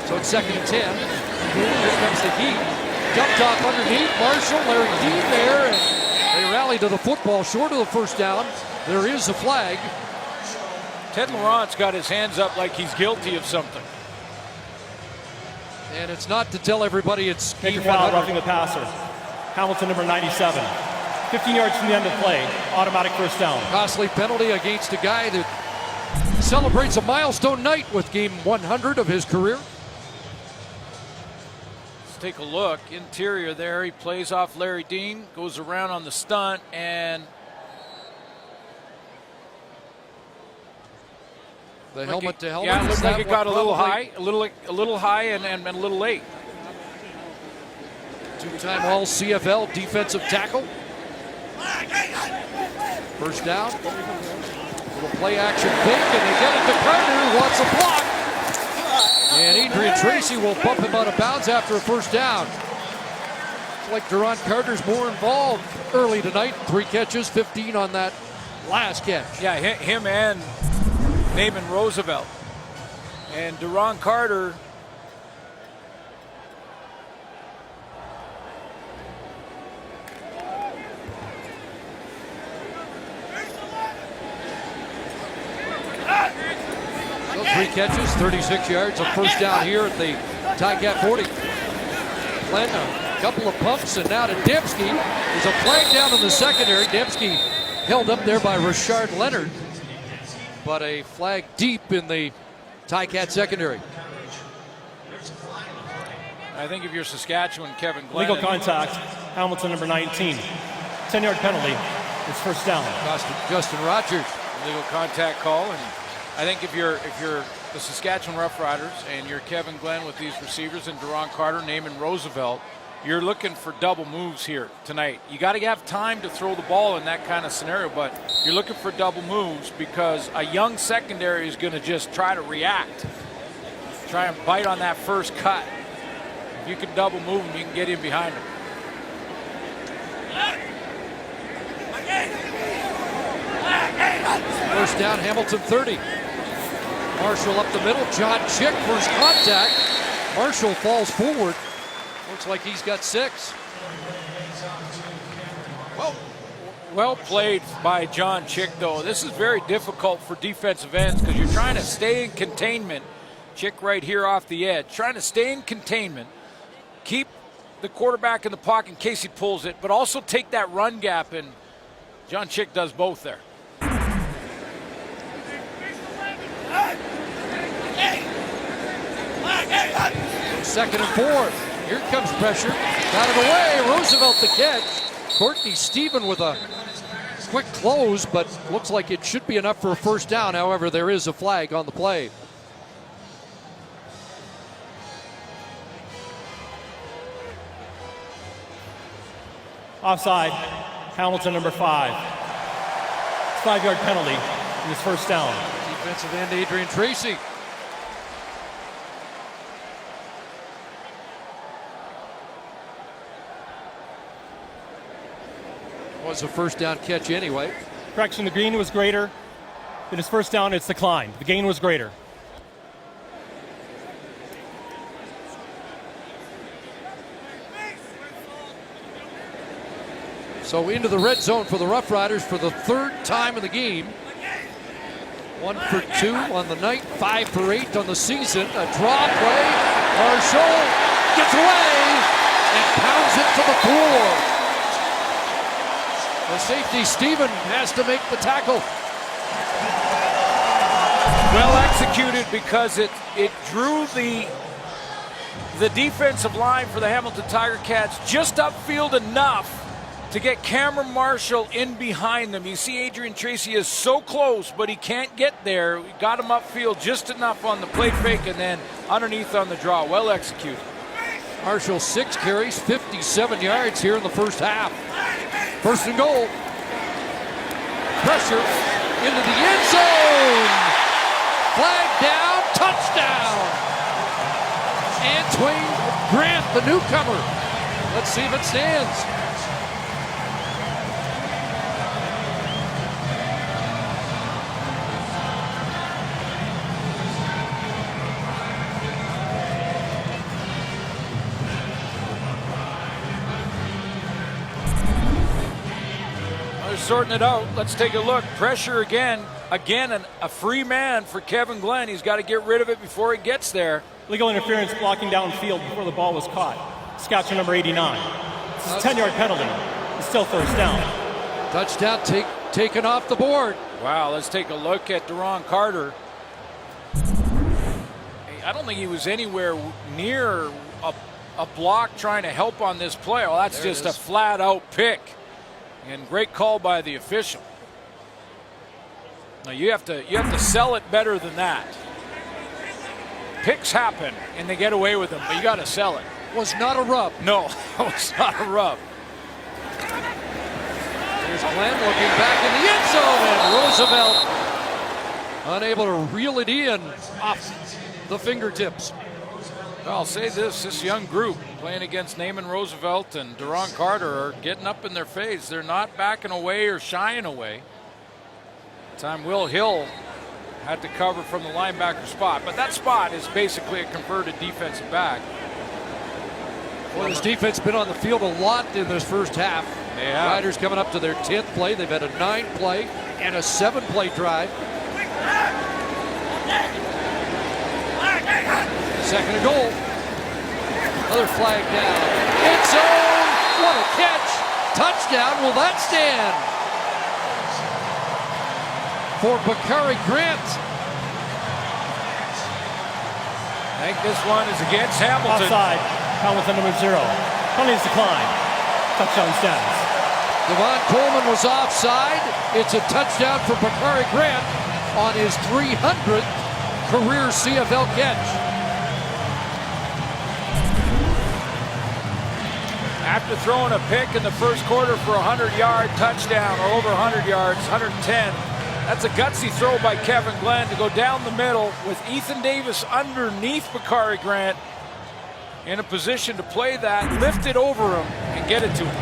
So it's 2nd and 10. Here comes the Heat. Dumped off underneath. Marshall, Larry Dean there, and they rally to the football short of the first down. There is a flag. Ted Laurent's got his hands up like he's guilty of something. And it's not to tell everybody it's Major game foul, 100. roughing the passer. Hamilton, number 97. 15 yards from the end of play. Automatic first down. Costly penalty against a guy that celebrates a milestone night with game 100 of his career. Let's take a look. Interior there. He plays off Larry Dean, goes around on the stunt, and The helmet to helmet. Yeah, it looked like it got a little probably- high, a little high, and a little late. Two-time All CFL defensive tackle. First down. Little play action fake, and they get it to Carter, who wants a block. And Adrian Tracy will bump him out of bounds after a first down. It's like Duron Carter's more involved early tonight. 3 catches, 15 on that last catch. Yeah, him and Naaman Roosevelt. And Duron Carter, So 3 catches, 36 yards, a first down here at the Ticat 40. Glenn, a couple of pumps, and now to Dembski. There's a flag down in the secondary. Dembski held up there by Richard Leonard, but a flag deep in the Ticat secondary. I think if you're Saskatchewan, Kevin Glenn. Legal contact. Hamilton, number 19. 10-yard penalty. It's first down. Cost Justin Rogers. Legal contact call, and I think if you're the Saskatchewan Roughriders and you're Kevin Glenn with these receivers and Duron Carter, Naaman Roosevelt, you're looking for double moves here tonight. You got to have time to throw the ball in that kind of scenario, but you're looking for double moves because a young secondary is going to just try to react, try and bite on that first cut. If you can double move him, you can get in behind him. First down, Hamilton 30. Marshall up the middle. John Chick, first contact. Marshall falls forward. Looks like he's got 6. Well played by John Chick, though. This is very difficult for defensive ends because you're trying to stay in containment. Chick right here off the edge. Trying to stay in containment. Keep the quarterback in the pocket in case he pulls it, but also take that run gap, and John Chick does both there. Second and 4. Here comes pressure. Got it away. Roosevelt the catch. Courtney Stephen with a quick close, but looks like it should be enough for a first down. However, there is a flag on the play. Offside. Hamilton, number 5. It's 5-yard penalty. And it's first down. Defensive end Adrian Tracy. Was a first down catch anyway. Correction, the gain was greater. Than his first down, it's declined. The gain was greater. So into the red zone for the Roughriders for the 3rd time in the game. 1 for 2 on the night, 5 for 8 on the season. A draw play. Marshall gets away and pounds it to the floor. The safety, Stephen, has to make the tackle. Well executed because it drew the defensive line for the Hamilton Tiger Cats just upfield enough to get Cameron Marshall in behind them. You see Adrian Tracy is so close, but he can't get there. We got him upfield just enough on the play fake and then underneath on the draw. Well executed. Marshall 6 carries, 57 yards here in the first half. First and goal. Pressure into the end zone. Flag down, touchdown. Antwain Grant, the newcomer. Let's see if it stands. sorting it out. Let's take a look. Pressure again. Again, a free man for Kevin Glenn. He's got to get rid of it before he gets there. Legal interference blocking downfield before the ball was caught. Saskatchewan number 89. This is a 10-yard penalty. It's still first down. Touchdown taken off the board. Wow, let's take a look at Deron Carter. I don't think he was anywhere near a block trying to help on this play. Well, that's just a flat-out pick. And great call by the official. Now you have to sell it better than that. Picks happen and they get away with them, but you got to sell it. Was not a rub. No, it was not a rub. Here's Glenn looking back in the end zone, and Roosevelt unable to reel it in off the fingertips. Well, I'll say this young group playing against Naaman Roosevelt and Deron Carter are getting up in their face. They're not backing away or shying away. Time Will Hill had to cover from the linebacker spot, but that spot is basically a converted defensive back. Well, this defense been on the field a lot in this first half. Yeah. Riders coming up to their 10th play. They've had a 9-play and a 7-play drive. Second and goal. Another flag down. End zone. What a catch. Touchdown. Will that stand? For Bakari Grant. I think this one is against Hamilton. Offside. Hamilton number 0. Penalties decline. Touchdown stands. Devon Coleman was offside. It's a touchdown for Bakari Grant on his 300th career CFL catch. After throwing a pick in the first quarter for a 100-yard touchdown, or over 100 yards, 110, that's a gutsy throw by Kevin Glenn to go down the middle with Ethan Davis underneath Bakari Grant in a position to play that, lift it over him, and get it to him.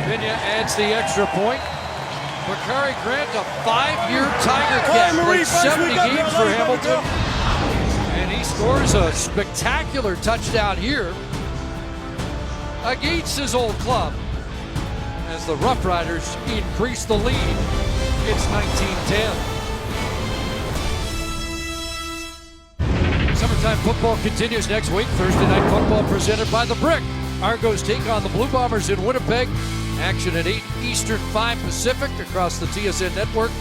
Virginia adds the extra point. Bakari Grant, a 5-year Tiger cat, played 70 games for Hamilton. And he scores a spectacular touchdown here against his old club as the Roughriders increase the lead. It's 19-10. Summertime football continues next week. Thursday night football presented by The Brick. Argos take on the Blue Bombers in Winnipeg. Action at 8 Eastern, 5 Pacific across the TSN network.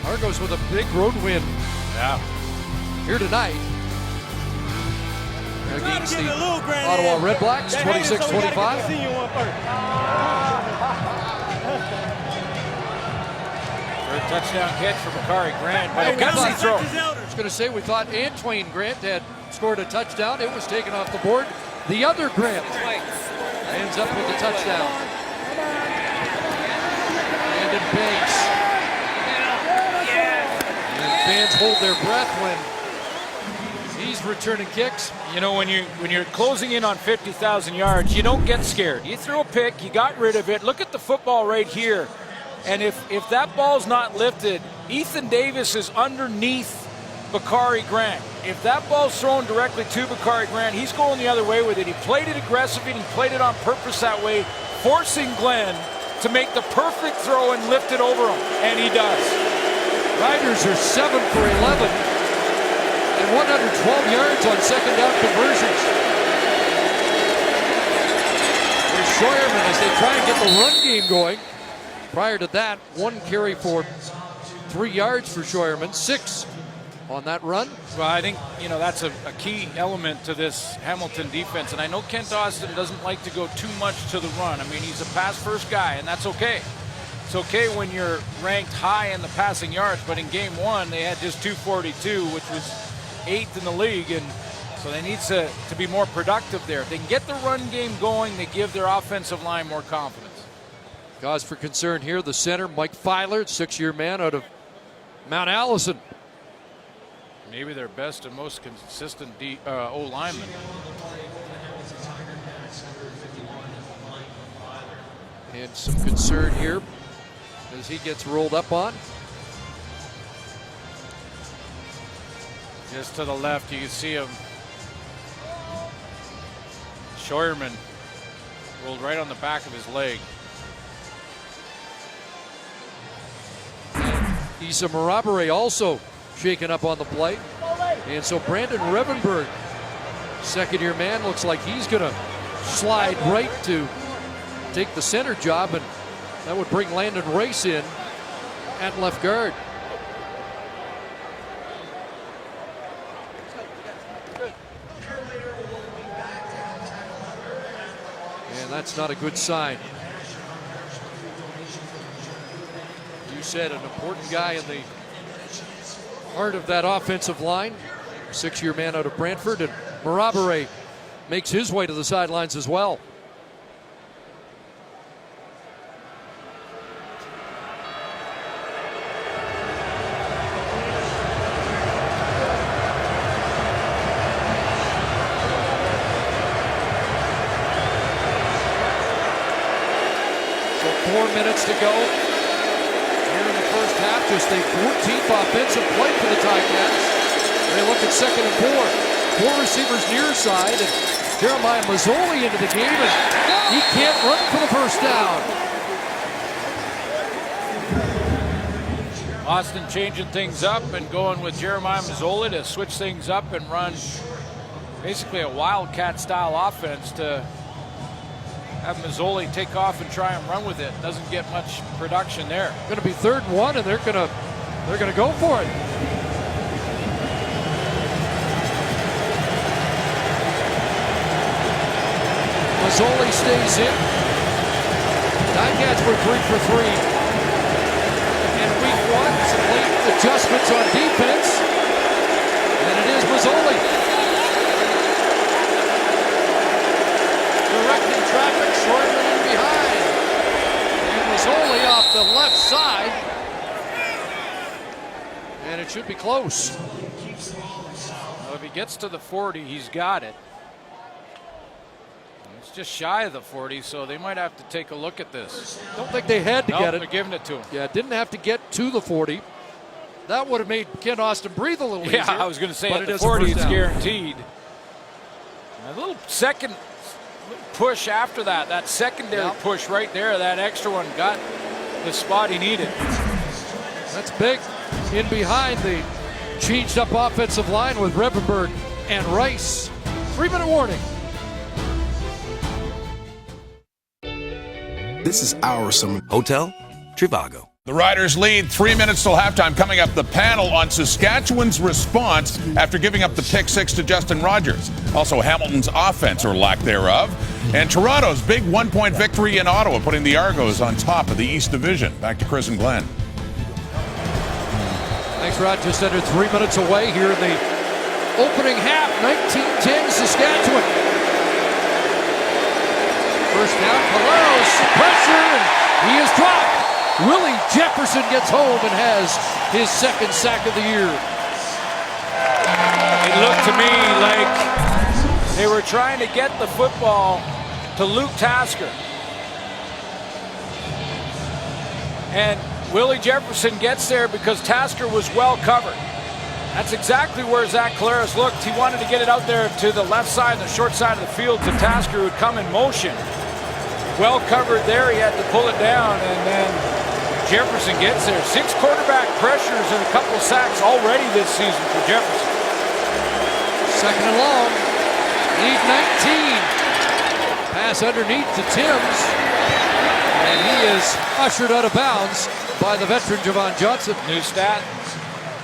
Argos with a big road win. Yeah. Here tonight against the Ottawa Red Blacks, 26-25. Third touchdown catch for Bakari Grant. But a gutsy throw. I was going to say, we thought Antoine Grant had scored a touchdown. It was taken off the board. The other Grant ends up with the touchdown. Brandon Banks. And fans hold their breath when he's returning kicks. You know, when you're closing in on 50,000 yards, you don't get scared. You throw a pick, you got rid of it. Look at the football right here. And if that ball's not lifted, Ethan Davis is underneath Bakari Grant. If that ball's thrown directly to Bakari Grant, he's going the other way with it. He played it aggressively, and he played it on purpose that way, forcing Glenn to make the perfect throw and lift it over him, and he does. Riders are 7 for 11 and 112 yards on second down conversions. Here's Scheuerman as they try and get the run game going. Prior to that, 1 carry for 3 yards for Scheuerman, 6 on that run. Well, I think, you know, that's a key element to this Hamilton defense. And I know Kent Austin doesn't like to go too much to the run. I mean, he's a pass-first guy, and that's okay. It's okay when you're ranked high in the passing yards, but in game 1, they had just 242, which was 8th in the league, and so they need to be more productive there. If they can get the run game going, they give their offensive line more confidence. Cause for concern here, the center, Mike Filer, 6-year man out of Mount Allison. Maybe their best and most consistent O-lineman. And some concern here as he gets rolled up on. Just to the left, you can see him. Scheuerman rolled right on the back of his leg. Issa Marabere also shaken up on the play. And so Brandon Revenberg, second-year man, looks like he's going to slide right to take the center job, and that would bring Landon Rice in at left guard. And that's not a good sign. You said an important guy in the heart of that offensive line. 6-year man out of Brantford, and Marabere makes his way to the sidelines as well. So 4 minutes to go here in the first half. Just a 14th offensive play for the Ticats. They look at 2nd and 4. 4 receivers near side, and Jeremiah Mazzoli into the game, and he can't run for the first down. Austin changing things up and going with Jeremiah Mazzoli to switch things up and run basically a Wildcat style offense to have Mazzoli take off and try and run with it. Doesn't get much production there. Going to be 3rd and 1, and they're gonna go for it. Mazzoli stays in. Ticats were 3 for 3. And week 1, some late adjustments on defense. And it is Mazzoli. Directing traffic, shortly in behind. And Mazzoli off the left side. And it should be close. Well, if he gets to the 40, he's got it. Just shy of the 40, so they might have to take a look at this. Don't think they had to get it. They're giving it to him. Yeah, didn't have to get to the 40. That would have made Ken Austin breathe a little easier. Yeah, I was going to say but at the 40 it's guaranteed. A little second push after that. That secondary push right there, that extra one got the spot he needed. That's big. In behind the changed up offensive line with Revenberg and Rice. 3-minute warning. This is our summer. Hotel Trivago. The Riders lead 3 minutes till halftime. Coming up, the panel on Saskatchewan's response after giving up the pick 6 to Justin Rogers. Also, Hamilton's offense or lack thereof. And Toronto's big 1-point victory in Ottawa, putting the Argos on top of the East Division. Back to Chris and Glenn. Thanks, Rod. Just under 3 minutes away here in the opening half. 19-10 Saskatchewan. First down, Caleros, pressure, and he is dropped. Willie Jefferson gets home and has his 2nd sack of the year. It looked to me like they were trying to get the football to Luke Tasker. And Willie Jefferson gets there because Tasker was well covered. That's exactly where Zach Caleros looked. He wanted to get it out there to the left side, the short side of the field to Tasker, who would come in motion. Well covered there, he had to pull it down, and then Jefferson gets there. 6 quarterback pressures and a couple sacks already this season for Jefferson. 2nd and long, lead 19. Pass underneath to Timms, and he is ushered out of bounds by the veteran Javon Johnson. New stat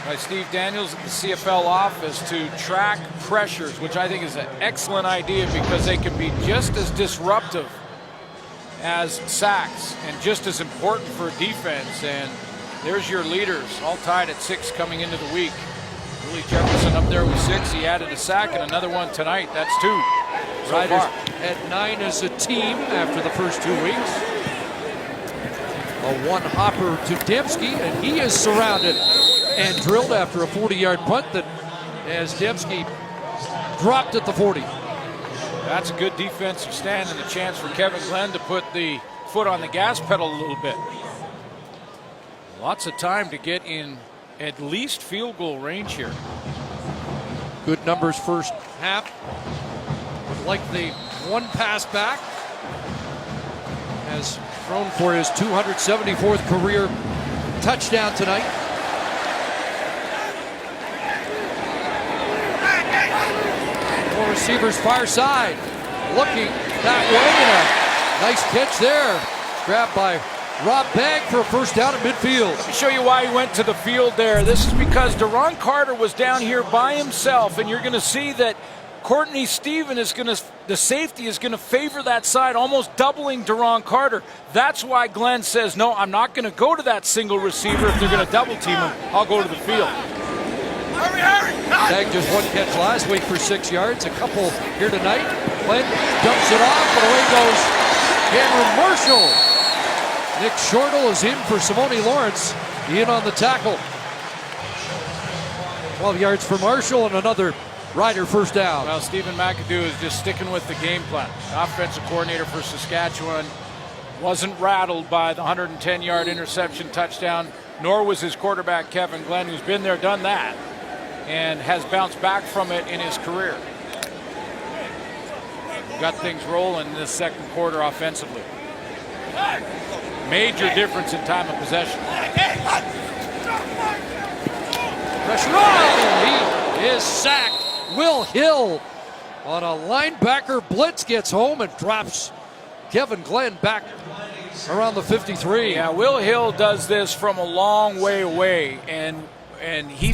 by Steve Daniels at the CFL office to track pressures, which I think is an excellent idea because they can be just as disruptive as sacks and just as important for defense. And there's your leaders, all tied at 6 coming into the week. Willie Jefferson up there with 6. He added a sack and another one tonight. That's 2 so Riders far. at 9 as a team after the first 2 weeks. A one-hopper to Dembski, and he is surrounded and drilled after a 40-yard punt that as Dembski dropped at the 40. That's a good defensive stand and a chance for Kevin Glenn to put the foot on the gas pedal a little bit. Lots of time to get in at least field goal range here. Good numbers first half. Would like the one pass back. Has thrown for his 274th career touchdown tonight. Four receivers far side. Looking that way, and a nice catch there. Grabbed by Rob Bagg for a first down at midfield. Let me show you why he went to the field there. This is because Deron Carter was down here by himself, and you're going to see that Courtney Stephen is going to, the safety is going to favor that side, almost doubling Deron Carter. That's why Glenn says, no, I'm not going to go to that single receiver. If they're going to double team him, I'll go to the field. Bagg just one catch last week for 6 yards. A couple here tonight. Glenn dumps it off, and away goes Cameron Marshall. Nick Shortle is in for Simone Lawrence. In on the tackle. 12 yards for Marshall and another Rider first down. Well, Stephen McAdoo is just sticking with the game plan. The offensive coordinator for Saskatchewan wasn't rattled by the 110-yard interception touchdown, nor was his quarterback Kevin Glenn, who's been there, done that, and has bounced back from it in his career. Got things rolling in this second quarter offensively. Major difference in time of possession. Pressure on! He is sacked. Will Hill on a linebacker blitz gets home and drops Kevin Glenn back around the 53. Yeah, Will Hill does this from a long way away, and he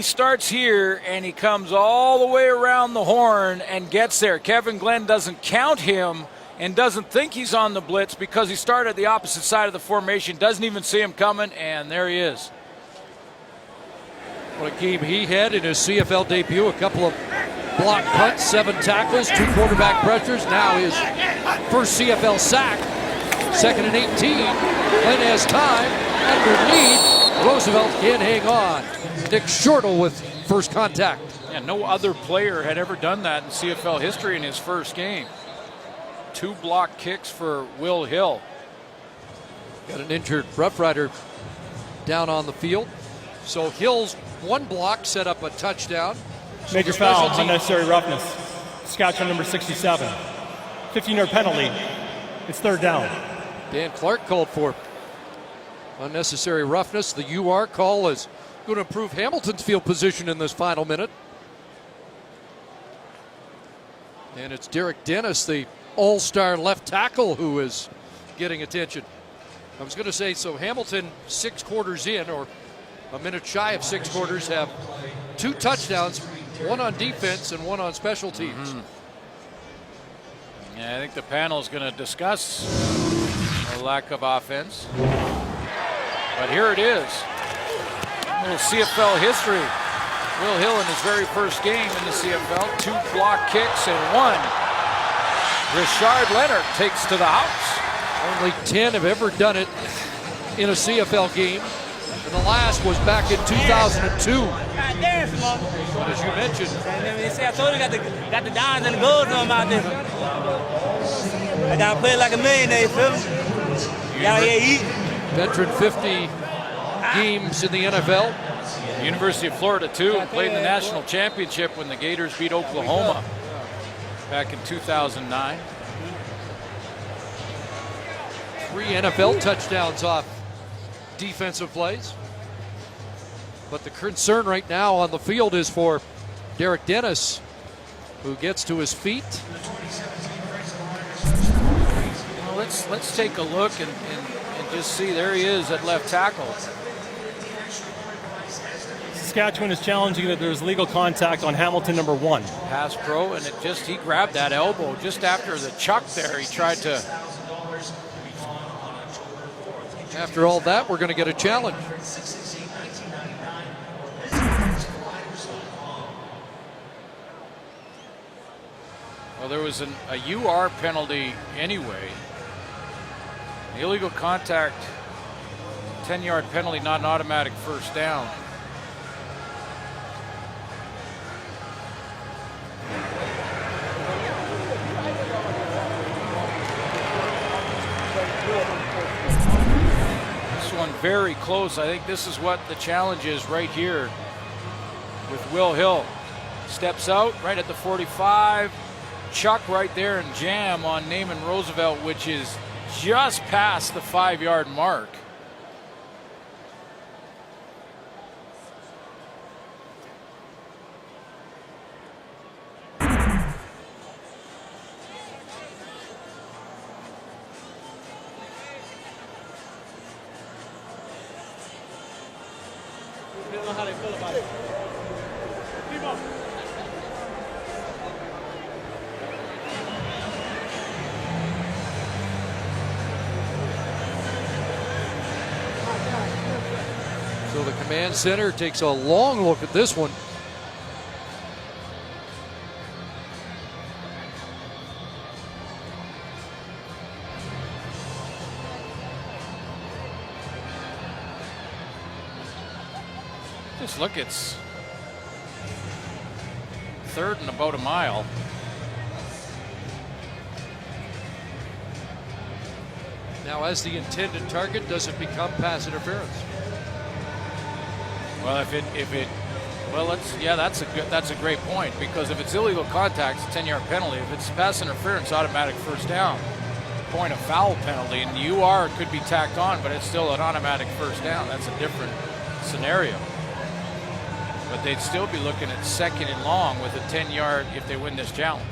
starts here and he comes all the way around the horn and gets there. Kevin Glenn doesn't count him and doesn't think he's on the blitz because he started at the opposite side of the formation, doesn't even see him coming, and there he is. What a game he had in his CFL debut. A couple of block punts, 7 tackles, 2 quarterback pressures. Now his first CFL sack. 2nd and 18. Glenn has time. Underneath. Roosevelt can't hang on. Nick Shortle with first contact. Yeah, no other player had ever done that in CFL history in his first game. 2 block kicks for Will Hill. Got an injured Rough Rider down on the field. So Hill's one block set up a touchdown. Major foul, unnecessary roughness. Saskatchewan number 67. 15-yard penalty. It's 3rd down. Dan Clark called for unnecessary roughness. The UR call is going to improve Hamilton's field position in this final minute. And it's Derek Dennis, the all-star left tackle, who is getting attention. I was going to say, so Hamilton 6 quarters in, or a minute shy of 6 quarters, have 2 touchdowns, 1 on defense and 1 on special teams. Yeah, I think the panel is going to discuss a lack of offense. But here it is. A little CFL history. Will Hill in his very first game in the CFL, 2 block kicks and 1. Richard Leonard takes to the house. Only 10 have ever done it in a CFL game. And the last was back in 2002. But as you mentioned, I told you got the dimes and the golds on out there. I gotta play like a millionaire, you feel me? Gotta eat. Veteran 50 games in the NFL. University of Florida too, and played in the national championship when the Gators beat Oklahoma back in 2009. 3 NFL touchdowns off defensive plays. But the concern right now on the field is for Derek Dennis, who gets to his feet. Well, let's take a look and just see. There he is at left tackle. Saskatchewan is challenging that there's legal contact on Hamilton number 1. Pass pro, and he grabbed that elbow just after the chuck there. He tried to. After all that, we're going to get a challenge. Well, there was a UR penalty anyway. The illegal contact, 10-yard penalty, not an automatic first down. Very close. I think this is what the challenge is right here with Will Hill. Steps out right at the 45. Chuck right there and jam on Naaman Roosevelt, which is just past the 5-yard mark. Depends on how they feel about it. So the command center takes a long look at this one. Just look, it's 3rd and about a mile. Now, as the intended target, does it become pass interference? Well, that's a great point, because if it's illegal contact, it's a 10-yard penalty. If it's pass interference, automatic first down. Point of foul penalty, and the UR could be tacked on, but it's still an automatic first down. That's a different scenario. But they'd still be looking at 2nd and long with a 10-yard if they win this challenge.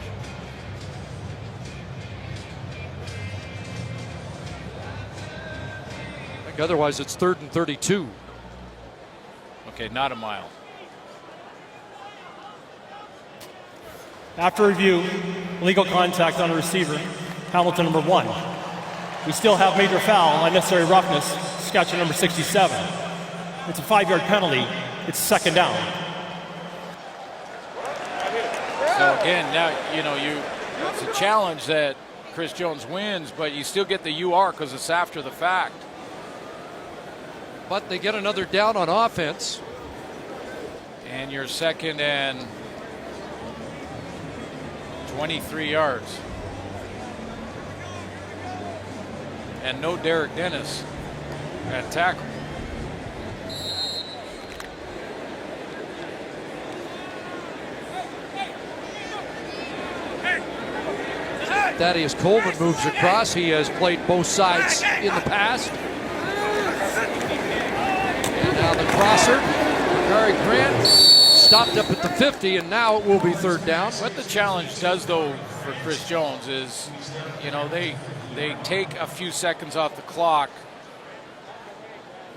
I think otherwise it's 3rd and 32. Okay, not a mile. After review, illegal contact on a receiver, Hamilton number 1. We still have major foul, unnecessary roughness, Saskatchewan number 67. It's a 5-yard penalty. It's 2nd down. So again, now it's a challenge that Chris Jones wins, but you still get the UR because it's after the fact. But they get another down on offense. And you're 2nd and 23 yards. And no Derek Dennis at tackle. Thaddeus Coleman moves across. He has played both sides in the past. And now the crosser, Gary Grant, stopped up at the 50, and now it will be 3rd down. What the challenge does, though, for Chris Jones is, they take a few seconds off the clock,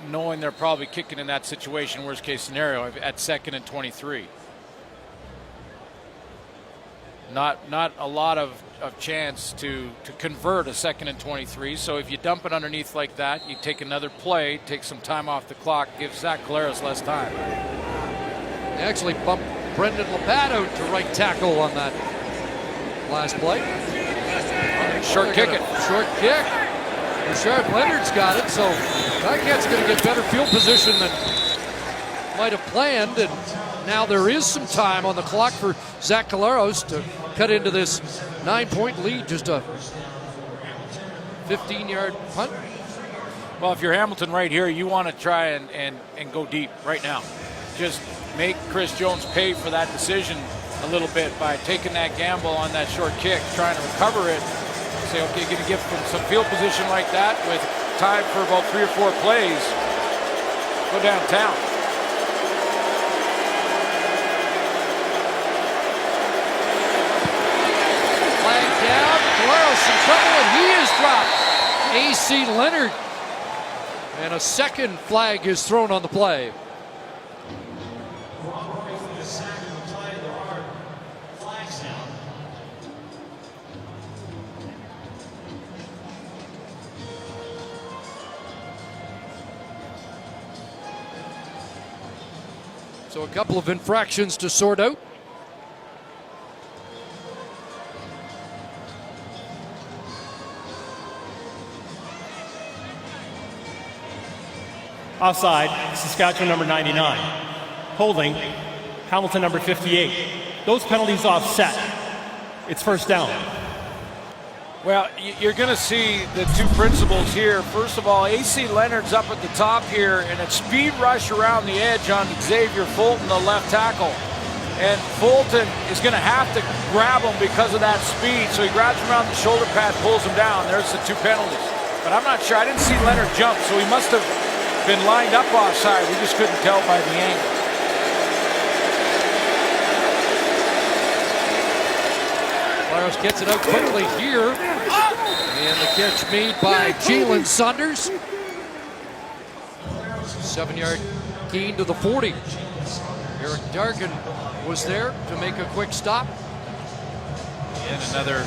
knowing they're probably kicking in that situation, worst case scenario, at 2nd and 23. Not a lot of chance to convert a 2nd and 23. So if you dump it underneath like that, you take another play, take some time off the clock, give Zach Collaros less time. They actually bumped Brendan Labatt out to right tackle on that last play. Short kick it. Short kick. Rashard Leonard's got it, so Ticat's going to get better field position than might have planned, and now there is some time on the clock for Zach Collaros to cut into this 9-point lead. Just a 15-yard punt. Well, if you're Hamilton right here, you want to try and go deep right now. Just make Chris Jones pay for that decision a little bit by taking that gamble on that short kick, trying to recover it. Say, okay, you're going to give them some field position like that with time for about 3 or 4 plays. Go downtown. Flag down. Collaros in trouble, and he is dropped. A.C. Leonard. And a second flag is thrown on the play. So a couple of infractions to sort out. Offside, Saskatchewan number 99. Holding, Hamilton number 58. Those penalties offset. It's 1st down. Well, you're going to see the 2 principles here. First of all, A.C. Leonard's up at the top here, and it's speed rush around the edge on Xavier Fulton, the left tackle. And Fulton is going to have to grab him because of that speed. So he grabs him around the shoulder pad, pulls him down. There's the 2 penalties. But I'm not sure. I didn't see Leonard jump, so he must have been lined up offside. We just couldn't tell by the angle. Collaros gets it out quickly here. And the catch made by Jalen Saunders. 7-yard gain to the 40. Eric Dargan was there to make a quick stop. And another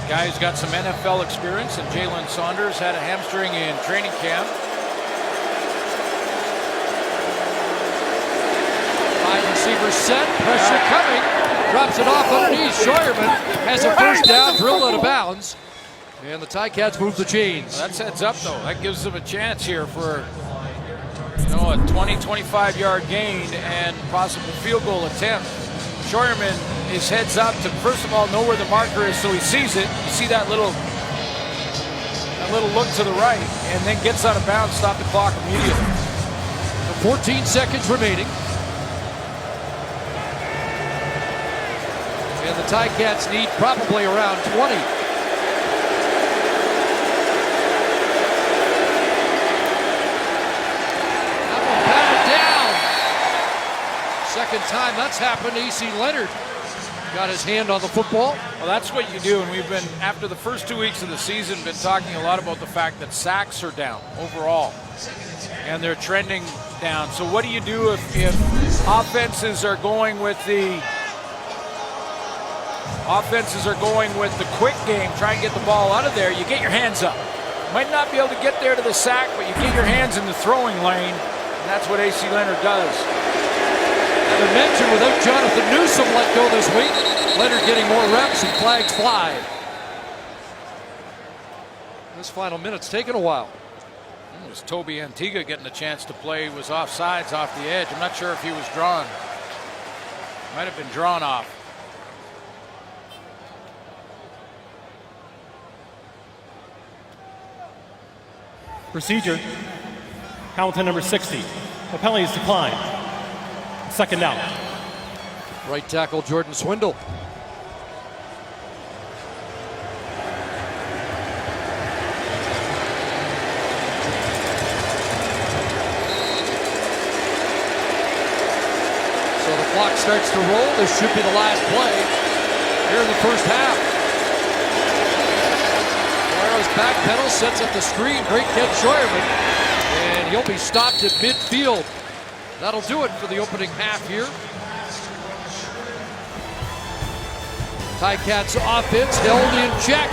guy who's got some NFL experience, and Jalen Saunders had a hamstring in training camp. 5 receivers set, pressure coming, drops it off underneath. Scheuerman has a first down, drilled out of bounds, and the Ticats move the chains. Well, that's heads up though. That gives them a chance here for a 20-25 yard gain and possible field goal attempt. Scheuerman is heads up to first of all know where the marker is, so he sees it. You see that little look to the right, and then gets out of bounds, stop the clock immediately. 14 seconds remaining. And the Ticats need probably around 20. That one batted down. Second time that's happened. A.C. Leonard got his hand on the football. Well, that's what you do, and we've been, after the first 2 weeks of the season, been talking a lot about the fact that sacks are down overall, and they're trending down. So what do you do if offenses are going with the quick game, try and get the ball out of there? You get your hands up. Might not be able to get there to the sack, but you get your hands in the throwing lane, and that's what A.C. Leonard does. As I mentioned, without Jonathan Newsom let go this week, Leonard getting more reps and flags fly. This final minute's taken a while. It was Toby Antigua getting a chance to play, was offsides off the edge. I'm not sure if he was drawn. Might have been drawn off. Procedure. Hamilton number 60. The penalty is declined. Second down. Right tackle Jordan Swindle. So the clock starts to roll. This should be the last play here in the first half. Guerrero's back pedal, sets up the screen. Great catch, Scheuerman. And he'll be stopped at midfield. That'll do it for the opening half here. Ticats offense held in check.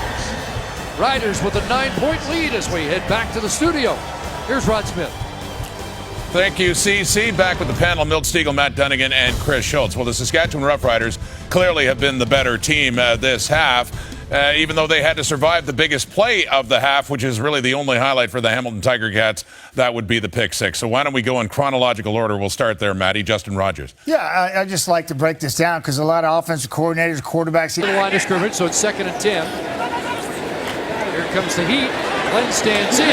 Riders with a 9-point lead as we head back to the studio. Here's Rod Smith. Thank you, CC. Back with the panel, Milt Stiegel, Matt Dunnigan, and Chris Schultz. Well, the Saskatchewan Roughriders clearly have been the better team this half, even though they had to survive the biggest play of the half, which is really the only highlight for the Hamilton Tiger Cats. That would be the pick six. So why don't we go in chronological order? We'll start there, Matty. Justin Rogers. Yeah, I just like to break this down because a lot of offensive coordinators, quarterbacks. The line of scrimmage, so it's 2nd and 10. Here comes the heat. Glenn stands in.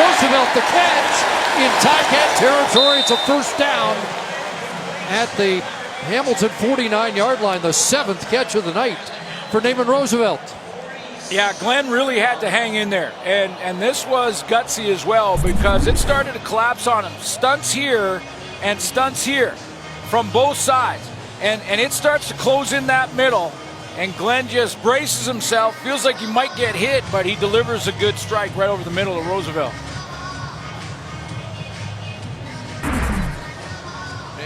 Roosevelt the catch. In Ticat territory, it's a first down at the Hamilton 49-yard line, the 7th catch of the night for Naaman Roosevelt. Yeah, Glenn really had to hang in there, and this was gutsy as well because it started to collapse on him. Stunts here and stunts here from both sides, and it starts to close in that middle, and Glenn just braces himself, feels like he might get hit, but he delivers a good strike right over the middle of Roosevelt.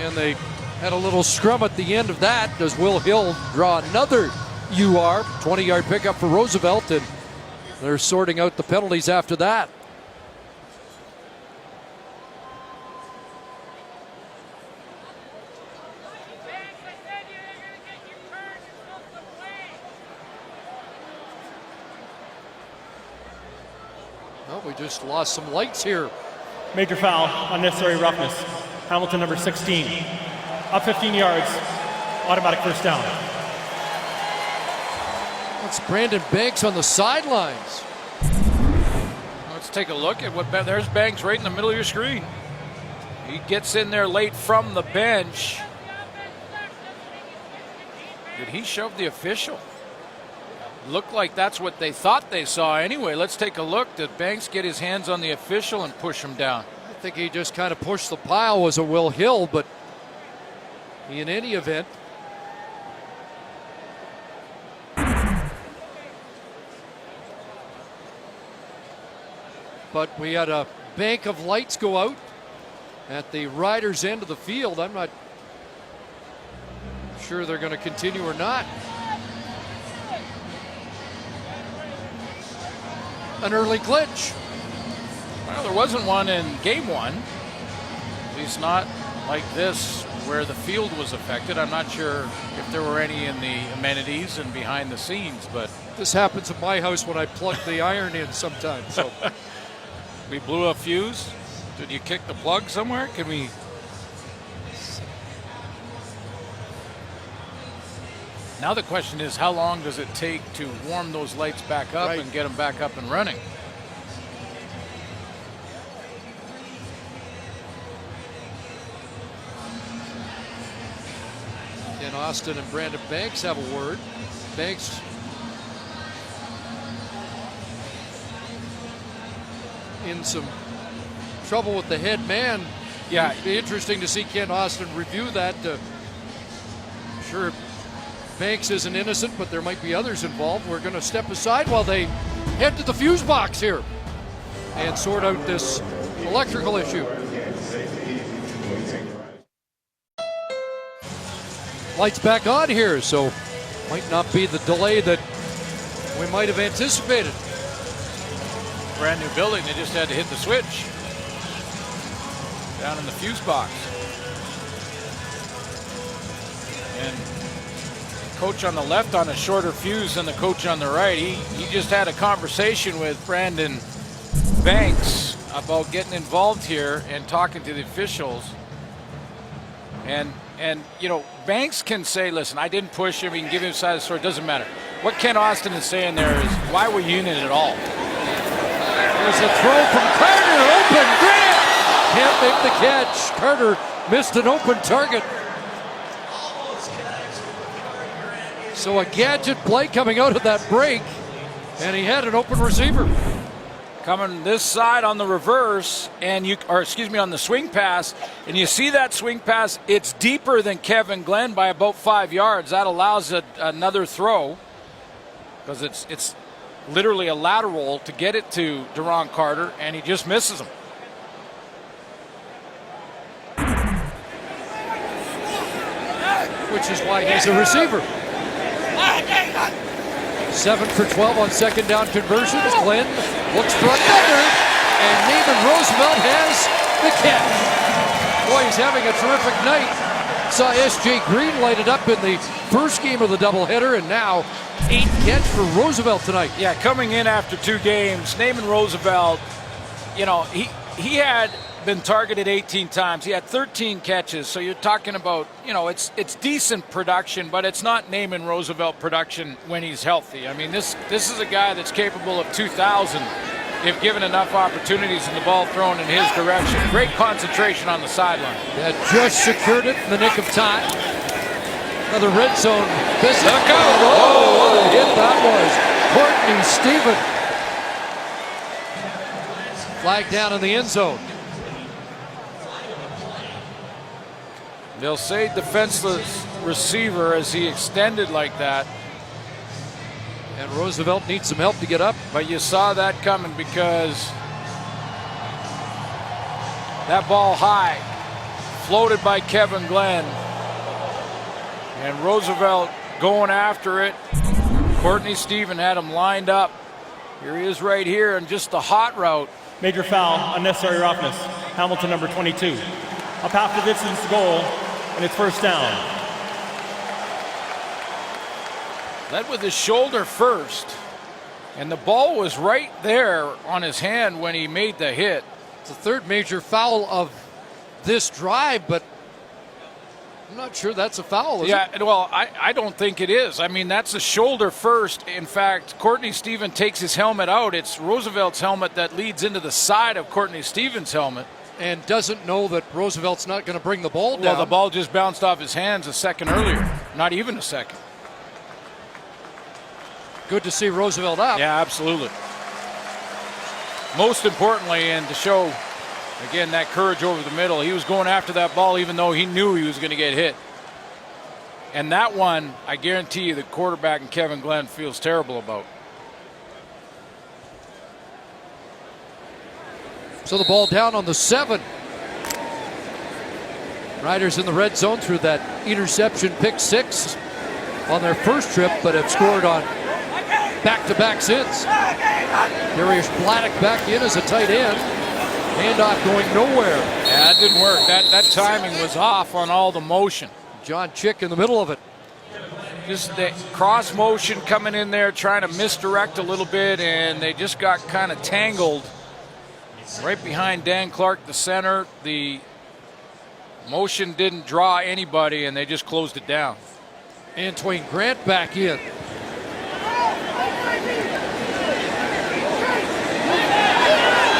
And they had a little scrum at the end of that. Does Will Hill draw another UR? 20-yard pickup for Roosevelt, and they're sorting out the penalties after that. Well, we just lost some lights here. Major foul, unnecessary roughness. Hamilton number 16. Up 15 yards, automatic first down. That's Brandon Banks on the sidelines. Let's take a look at what, there's Banks right in the middle of your screen. He gets in there late from the bench. Did he shove the official? Looked like that's what they thought they saw anyway. Let's take a look. Did Banks get his hands on the official and push him down? I think he just kind of pushed the pile. Was a Will Hill, but in any event, but we had a bank of lights go out at the Riders' end of the field. I'm not sure they're going to continue or not. An early glitch. Well, there wasn't one in game one. At least not like this, where the field was affected. I'm not sure if there were any in the amenities and behind the scenes, but this happens at my house when I plug the iron in sometimes. So we blew a fuse. Did you kick the plug somewhere? Can we? Now the question is, how long does it take to warm those lights back up and get them back up and running? Ken Austin and Brandon Banks have a word. Banks in some trouble with the head man. Yeah, it'd be interesting to see Ken Austin review that. I'm sure Banks isn't innocent, but there might be others involved. We're going to step aside while they head to the fuse box here and sort out this electrical issue. Lights back on here, so might not be the delay that we might have anticipated. Brand new building, they just had to hit the switch down in the fuse box. And coach on the left on a shorter fuse than the coach on the right. He just had a conversation with Brandon Banks about getting involved here and talking to the officials. And you know, Banks can say, listen, I didn't push him. He can give him side of the story. It doesn't matter. What Ken Austin is saying there is, why were you in it at all? There's a throw from Carter. Open. Grant can't make the catch. Carter missed an open target. So a gadget play coming out of that break, and he had an open receiver. Coming this side on the reverse, and on the swing pass, and you see that swing pass, it's deeper than Kevin Glenn by about 5 yards. That allows another throw, because it's literally a lateral to get it to Deron Carter, and he just misses him. Which is why he's a receiver. 7 for 12 on second down conversions. Glenn looks for another, and Nathan Roosevelt has the catch. Boy, he's having a terrific night. Saw S.J. Green light it up in the first game of the doubleheader, and now 8th catch for Roosevelt tonight. Yeah, coming in after 2 games, Nathan Roosevelt, you know, he had been targeted 18 times. He had 13 catches, so you're talking about, you know, it's decent production, but it's not Naaman Roosevelt production when he's healthy. I mean, this is a guy that's capable of 2,000 if given enough opportunities and the ball thrown in his direction. Great concentration on the sideline. That just secured it in the nick of time. Another red zone visit. Look out. Oh, what a hit that was. Courtney Stephen. Flag down in the end zone. They'll say defenseless receiver as he extended like that. And Roosevelt needs some help to get up. But you saw that coming, because that ball high, floated by Kevin Glenn. And Roosevelt going after it. Courtney Stephen had him lined up. Here he is right here, and just the hot route. Major foul, unnecessary roughness. Hamilton number 22. Up half the distance to goal, and it's first down. Led with his shoulder first, and the ball was right there on his hand when he made the hit. It's the third major foul of this drive, but I'm not sure that's a foul, is it? Well, I don't think it is. I mean, that's a shoulder first. In fact, Courtney Stephen takes his helmet out. It's Roosevelt's helmet that leads into the side of Courtney Stephen's helmet. And doesn't know that Roosevelt's not going to bring the ball down. Well, the ball just bounced off his hands a second earlier. Not even a second. Good to see Roosevelt up. Yeah, absolutely. Most importantly, and to show, again, that courage over the middle, he was going after that ball even though he knew he was going to get hit. And that one, I guarantee you, the quarterback and Kevin Glenn feels terrible about. So the ball down on the 7. Riders in the red zone through that interception pick 6 on their first trip, but have scored on back-to-back since. Darius Bladdock back in as a tight end. Handoff going nowhere. Yeah, that didn't work. That timing was off on all the motion. John Chick in the middle of it. Just the cross motion coming in there, trying to misdirect a little bit, and they just got kind of tangled right behind Dan Clark, the center. The motion didn't draw anybody, and they just closed it down. Antoine Grant back in.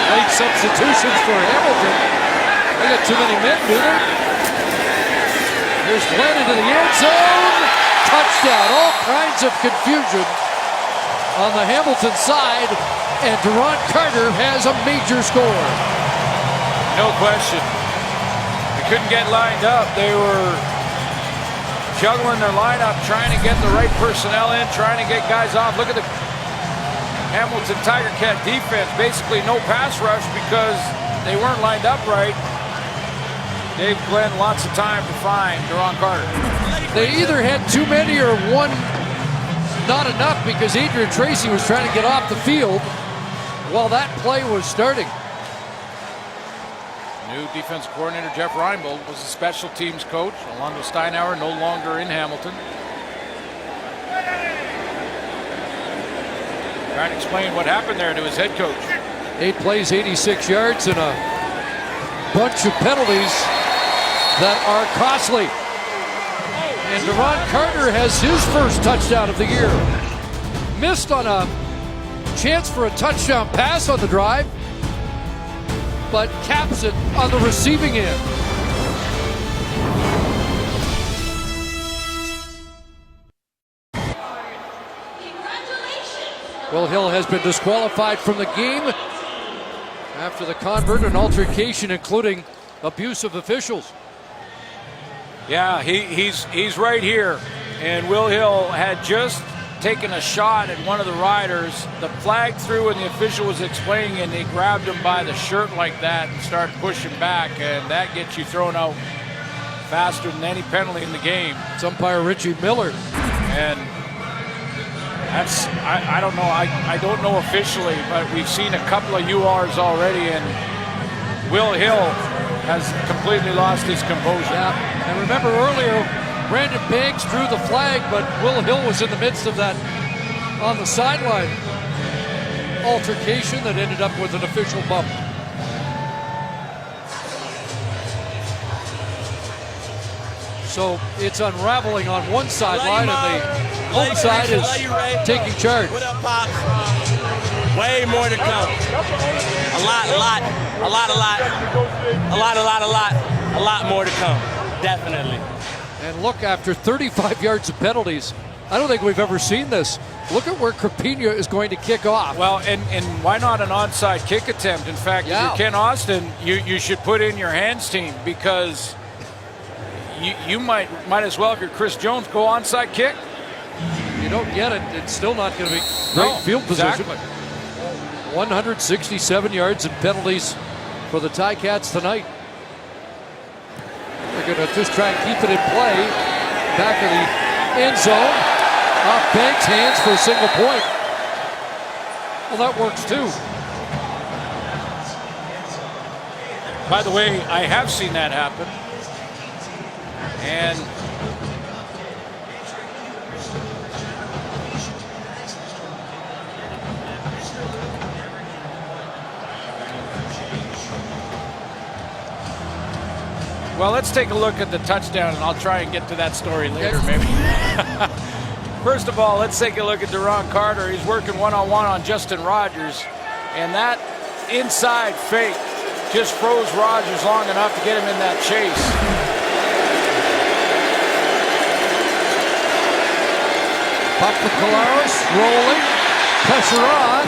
Late substitutions for Hamilton. They got too many men, do they? Here's Glenn into the end zone. Touchdown. All kinds of confusion on the Hamilton side, and Deron Carter has a major score. No question. They couldn't get lined up. They were juggling their lineup, trying to get the right personnel in, trying to get guys off. Look at the Hamilton Tiger Cat defense. Basically no pass rush because they weren't lined up right. Dave Glenn lots of time to find Deron Carter. They either had too many or one not enough, because Adrian Tracy was trying to get off the field while that play was starting. New defensive coordinator Jeff Reinbold was a special teams coach, along with Steinauer, no longer in Hamilton. Trying to explain what happened there to his head coach. 8 plays, 86 yards, and a bunch of penalties that are costly. And Deron Carter has his first touchdown of the year. Missed on a chance for a touchdown pass on the drive, but caps it on the receiving end. Will Hill has been disqualified from the game after the convert and altercation, including abuse of officials. Yeah, he's right here. And Will Hill had just taken a shot at one of the riders. The flag threw and the official was explaining, and they grabbed him by the shirt like that and started pushing back, and that gets you thrown out faster than any penalty in the game. It's umpire Richie Miller. And that's, I don't know, I don't know officially, but we've seen a couple of URs already, and Will Hill has completely lost his composure. Yeah, and remember earlier, Brandon Banks drew the flag, but Will Hill was in the midst of that on the sideline altercation that ended up with an official bump. So it's unraveling on one sideline, and the home side is taking charge. What up, Pops? Way more to come. A lot more to come. Definitely. And look, after 35 yards of penalties, I don't think we've ever seen this. Look at where Carpina is going to kick off. Well, and why not an onside kick attempt? In fact, if you're Ken Austin, you should put in your hands team, because you might as well, if you're Chris Jones, go onside kick. You don't get it, it's still not going to be great field position. Exactly. 167 yards and penalties for the Ticats tonight. They're going to just try and keep it in play. Back of the end zone. Off Banks' hands for a single point. Well, that works too. By the way, I have seen that happen. And well, let's take a look at the touchdown, and I'll try and get to that story later, maybe. First of all, let's take a look at Deron Carter. He's working one-on-one on Justin Rogers, and that inside fake just froze Rogers long enough to get him in that chase. Papakalaros rolling, pressure on,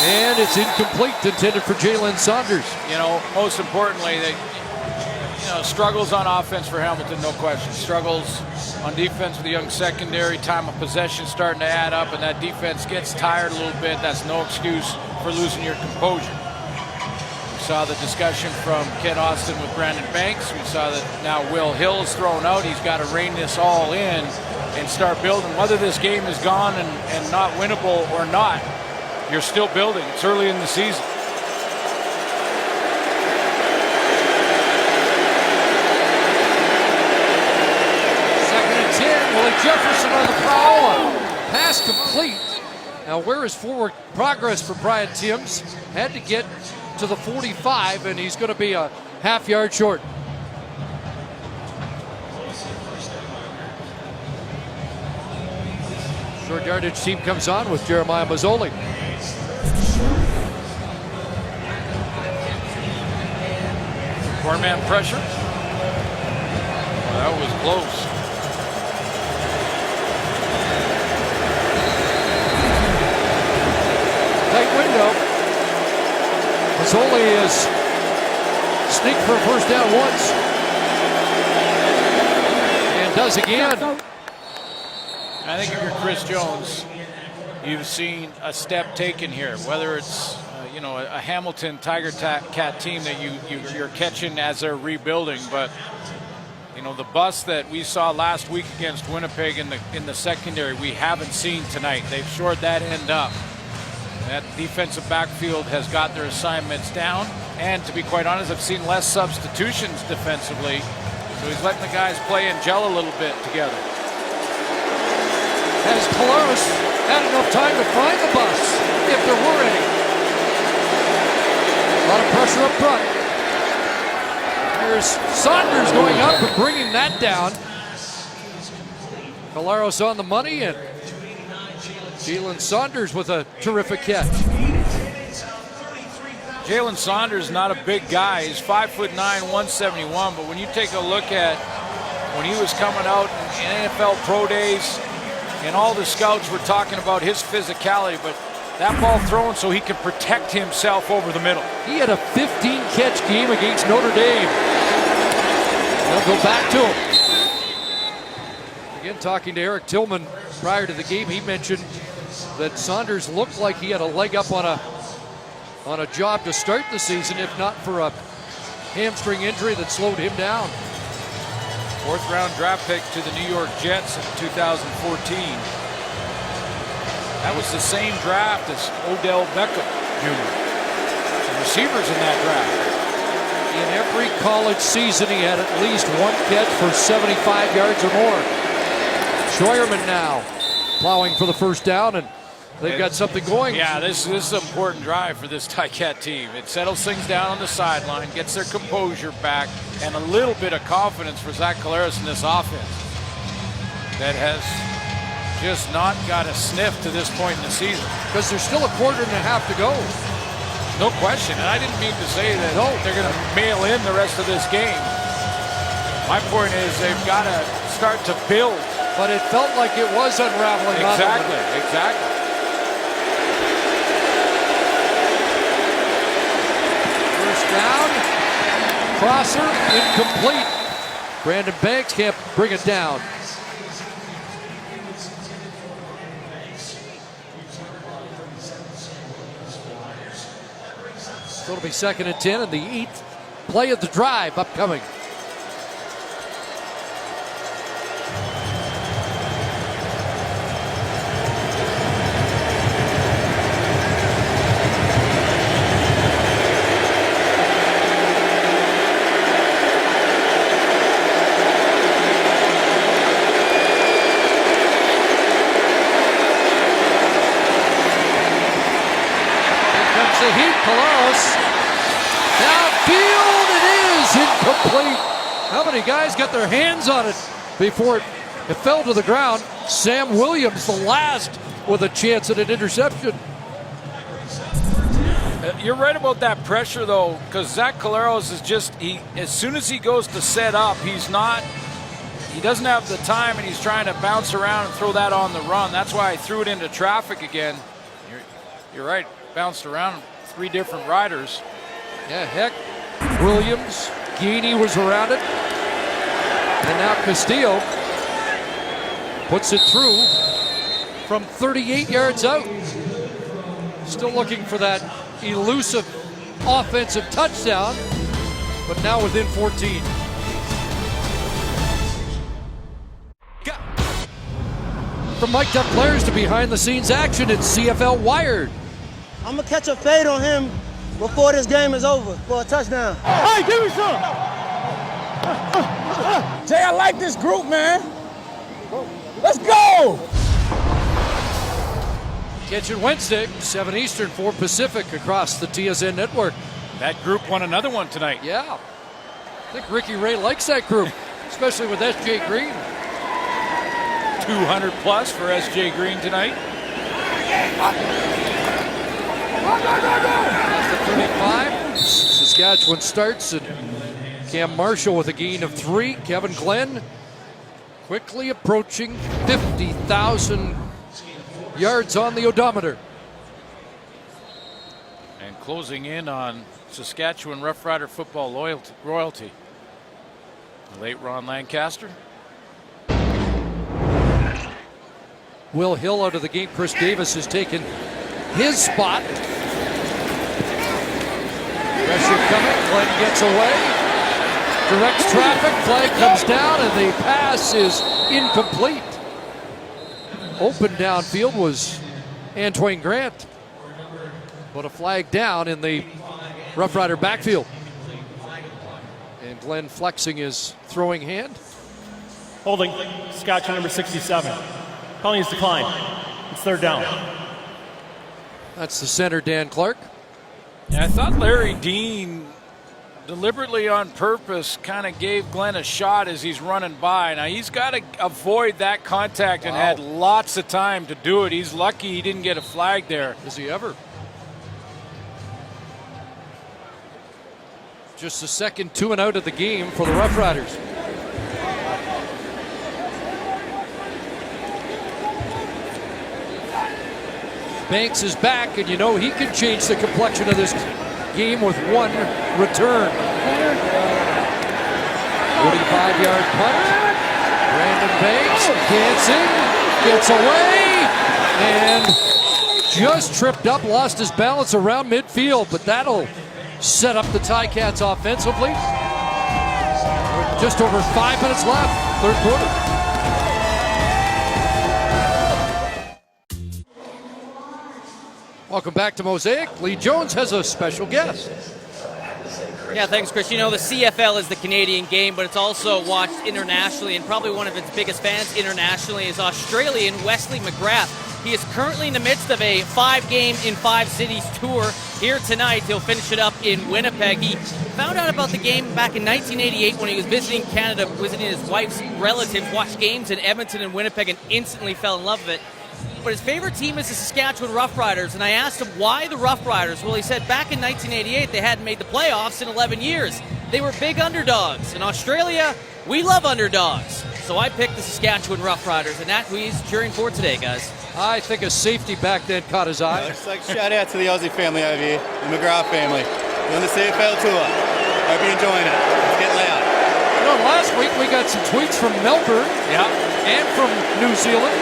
and it's incomplete, intended for Jalen Saunders. You know, most importantly, struggles on offense for Hamilton, no question. Struggles on defense with the young secondary. Time of possession starting to add up, and that defense gets tired a little bit. That's no excuse for losing your composure. saw the discussion from Ken Austin with Brandon Banks. We saw that now Will Hill's thrown out. He's got to rein this all in and start building. Whether this game is gone and not winnable or not, you're still building. It's early in the season. Second and 10. Willie Jefferson on the prowl. Pass complete. Now, where is forward progress for Brian Timms? Had to get to the 45, and he's going to be a half yard short. Short yardage team comes on with Jeremiah Mazzoli. Four-man pressure. Well, that was close. Tight window. Mazzoli is sneaked for a first down once. And does again. I think if you're Chris Jones, you've seen a step taken here. Whether it's a Hamilton Tiger Cat team that you're catching as they're rebuilding, but the bust that we saw last week against Winnipeg in the secondary, we haven't seen tonight. They've shored that end up. That defensive backfield has got their assignments down, and to be quite honest, I've seen less substitutions defensively, so he's letting the guys play and gel a little bit together. Has Colares had enough time to find the bus, if there were any? A lot of pressure up front. There's Saunders going up and bringing that down. Colares on the money, and Jalen Saunders with a terrific catch. Jalen Saunders, not a big guy. He's 5'9", 171. But when you take a look at when he was coming out in NFL Pro Days, and all the scouts were talking about his physicality, but that ball thrown so he can protect himself over the middle. He had a 15-catch game against Notre Dame. They'll go back to him. Again, talking to Eric Tillman prior to the game, he mentioned that Saunders looked like he had a leg up on a job to start the season, if not for a hamstring injury that slowed him down. Fourth-round draft pick to the New York Jets in 2014. That was the same draft as Odell Beckham Jr. Some receivers in that draft. In every college season, he had at least one catch for 75 yards or more. Scheuerman now plowing for the first down, and they've got something going. Yeah, this is an important drive for this Ticat team. It settles things down on the sideline, gets their composure back, and a little bit of confidence for Zach Colares in this offense that has just not got a sniff to this point in the season. Because there's still a quarter and a half to go. No question, and I didn't mean to say that they're going to mail in the rest of this game. My point is they've got to start to build. But it felt like it was unraveling. Exactly. First down. Crosser, incomplete. Brandon Banks can't bring it down. So it'll be second and 10, and the 8th play of the drive upcoming. The heat, Colares. Downfield, it is incomplete. How many guys got their hands on it before it fell to the ground? Sam Williams, the last with a chance at an interception. You're right about that pressure, though, because Zach Colares is just, as soon as he goes to set up, he doesn't have the time, and he's trying to bounce around and throw that on the run. That's why I threw it into traffic again. You're right, bounced around 3 different riders. Yeah, heck, Williams, Geeney was around it, and now Castillo puts it through from 38 yards out. Still looking for that elusive offensive touchdown, but now within 14. From mic'd up players to behind-the-scenes action, it's CFL Wired. I'm going to catch a fade on him before this game is over for a touchdown. Hey, give me some! Jay, I like this group, man. Let's go! Catch it Wednesday, 7 Eastern, 4 Pacific across the TSN network. That group won another one tonight. Yeah. I think Ricky Ray likes that group, especially with S.J. Green. 200 plus for S.J. Green tonight. 35. Saskatchewan starts, and Cam Marshall with a gain of 3. Kevin Glenn quickly approaching 50,000 yards on the odometer. And closing in on Saskatchewan Roughrider football royalty. The late Ron Lancaster. Will Hill out of the game. Chris Davis has taken his spot. Pressure coming. Glenn gets away. Directs traffic. Flag comes down, and the pass is incomplete. Open downfield was Antoine Grant, but a flag down in the Rough Rider backfield. And Glenn flexing his throwing hand. Holding, Saskatchewan number 67. Penalty is declined. It's third down. That's the center, Dan Clark. Yeah, I thought Larry Dean deliberately on purpose kind of gave Glenn a shot as he's running by. Now he's got to avoid that contact and had lots of time to do it. He's lucky he didn't get a flag there. Is he ever? Just the second 2 and out of the game for the Rough Riders. Banks is back, and you know he can change the complexion of this game with one return. 45-yard punt. Brandon Banks dancing, gets away, and just tripped up, lost his balance around midfield, but that'll set up the Ticats offensively. Just over 5 minutes left, third quarter. Welcome back to Mosaic. Lee Jones has a special guest. Yeah, thanks, Chris. You know, the CFL is the Canadian game, but it's also watched internationally, and probably one of its biggest fans internationally is Australian Wesley McGrath. He is currently in the midst of a 5-game in 5 cities tour. Here tonight, he'll finish it up in Winnipeg. He found out about the game back in 1988 when he was visiting Canada, visiting his wife's relatives, watched games in Edmonton and Winnipeg, and instantly fell in love with it. But his favorite team is the Saskatchewan Roughriders, and I asked him why the Roughriders. Well, he said back in 1988 they hadn't made the playoffs in 11 years. They were big underdogs. In Australia, we love underdogs. So I picked the Saskatchewan Roughriders, and that's who he's cheering for today, guys. I think a safety back then caught his eye. It's like shout out to the Aussie family over here, the McGrath family. Doing the CFL tour. Hope you're enjoying it. Let's get loud. You know, last week we got some tweets from Melbourne and from New Zealand.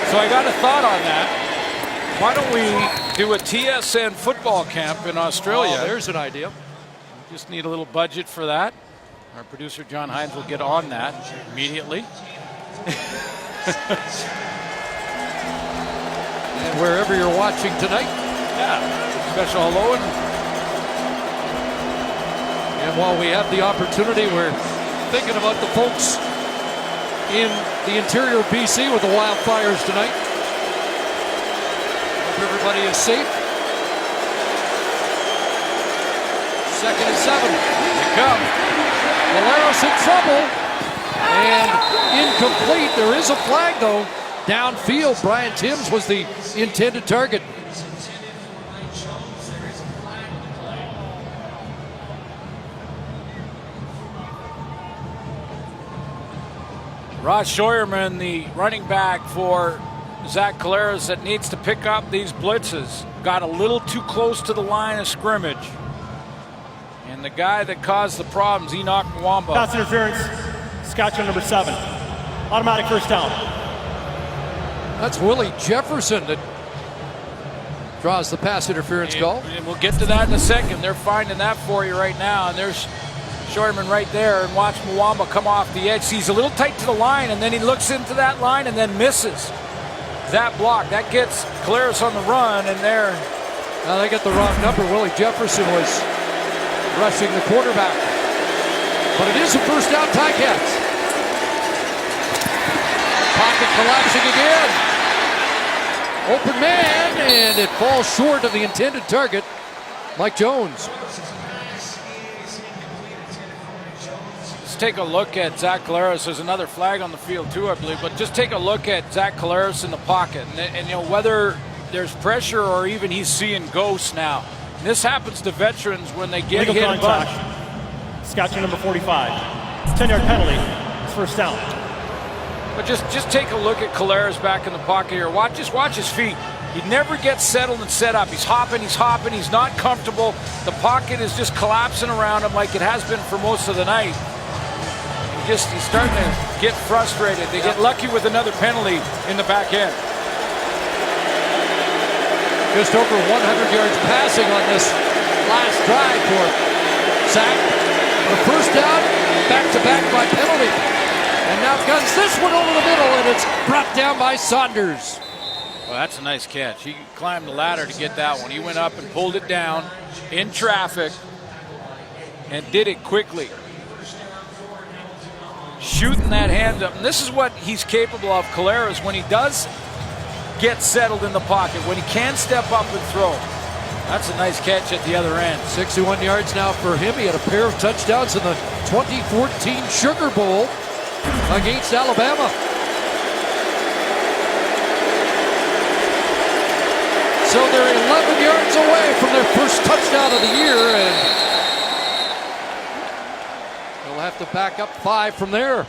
So I got a thought on that. Why don't we do a TSN football camp in Australia? Oh, there's an idea. We just need a little budget for that. Our producer John Hines will get on that immediately. And wherever you're watching tonight. Yeah, special hello. And while we have the opportunity, we're thinking about the folks in the interior of BC with the wildfires tonight. Hope everybody is safe. 2nd and 7. Here they come. Valeros in trouble. And incomplete. There is a flag, though. Downfield, Brian Timms was the intended target. Ross Scheuerman, the running back for Zach Collaros that needs to pick up these blitzes, got a little too close to the line of scrimmage. And the guy that caused the problems, Enoch Mwamba. Pass interference, Saskatchewan number 7. Automatic 1st down. That's Willie Jefferson that Draws the pass interference call. And we'll get to that in a second. They're finding that for you right now. And there's Shoreman right there. And watch Mwamba come off the edge. He's a little tight to the line, and then he looks into that line and then misses that block. That gets Collaros on the run, and there. Now they got the wrong number. Willie Jefferson was rushing the quarterback. But it is a first down, Ticats. Pocket collapsing again. Open man, and it falls short of the intended target. Mike Jones. Let's take a look at Zach Collaros. There's another flag on the field too, I believe. But just take a look at Zach Collaros in the pocket, and you know whether there's pressure or even he's seeing ghosts now. And this happens to veterans when they get Legal hit a bunch. Saskatchewan number 45. It's a 10-yard penalty. It's first down. But just take a look at Collaros back in the pocket here. Just watch his feet. He never gets settled and set up. He's hopping, he's not comfortable. The pocket is just collapsing around him like it has been for most of the night. He's starting to get frustrated. They get lucky with another penalty in the back end. Just over 100 yards passing on this last drive for Zach. The first down, back-to-back by penalty. And now guns this one over the middle, and it's brought down by Saunders. Well, that's a nice catch. He climbed the ladder to get that one. He went up and pulled it down in traffic and did it quickly. Shooting that hand up. And this is what he's capable of, Collaros, when he does get settled in the pocket, when he can step up and throw. That's a nice catch at the other end. 61 yards now for him. He had a pair of touchdowns in the 2014 Sugar Bowl against Alabama. So they're 11 yards away from their first touchdown of the year, and they'll have to back up 5 from there.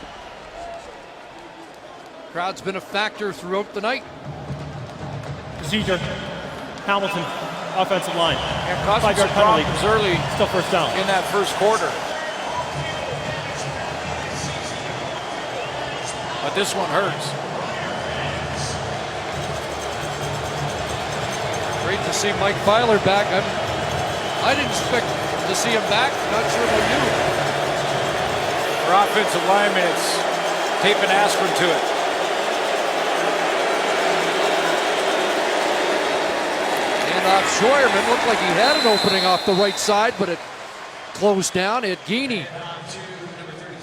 Crowd's been a factor throughout the night. Procedure. Hamilton, offensive line. Yeah, caused some problems early. Still first down in that first quarter. But this one hurts. Great to see Mike Filer back. I didn't expect to see him back. Not sure about you. For offensive linemen, it's taping aspirin to it. And off Scheuerman, looked like he had an opening off the right side, but it closed down. Ed Geaney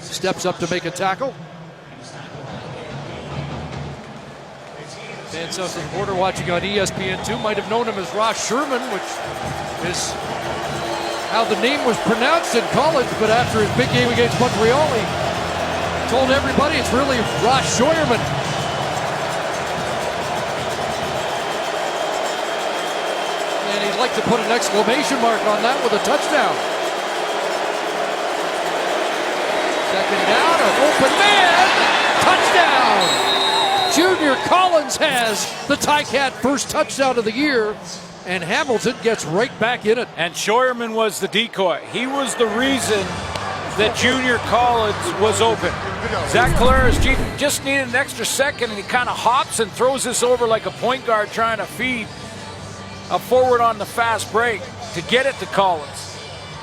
steps up to make a tackle. Fans south of the border watching on ESPN2 might have known him as Ross Sherman, which is how the name was pronounced in college, but after his big game against Montreal, he told everybody it's really Ross Scheuerman. And he'd like to put an exclamation mark on that with a touchdown. Second down, an open man, touchdown! Junior Collins has the Ticat first touchdown of the year, and Hamilton gets right back in it. And Scheuerman was the decoy. He was the reason that Junior Collins was open. Zach Collaros just needed an extra second, and he kind of hops and throws this over like a point guard trying to feed a forward on the fast break to get it to Collins.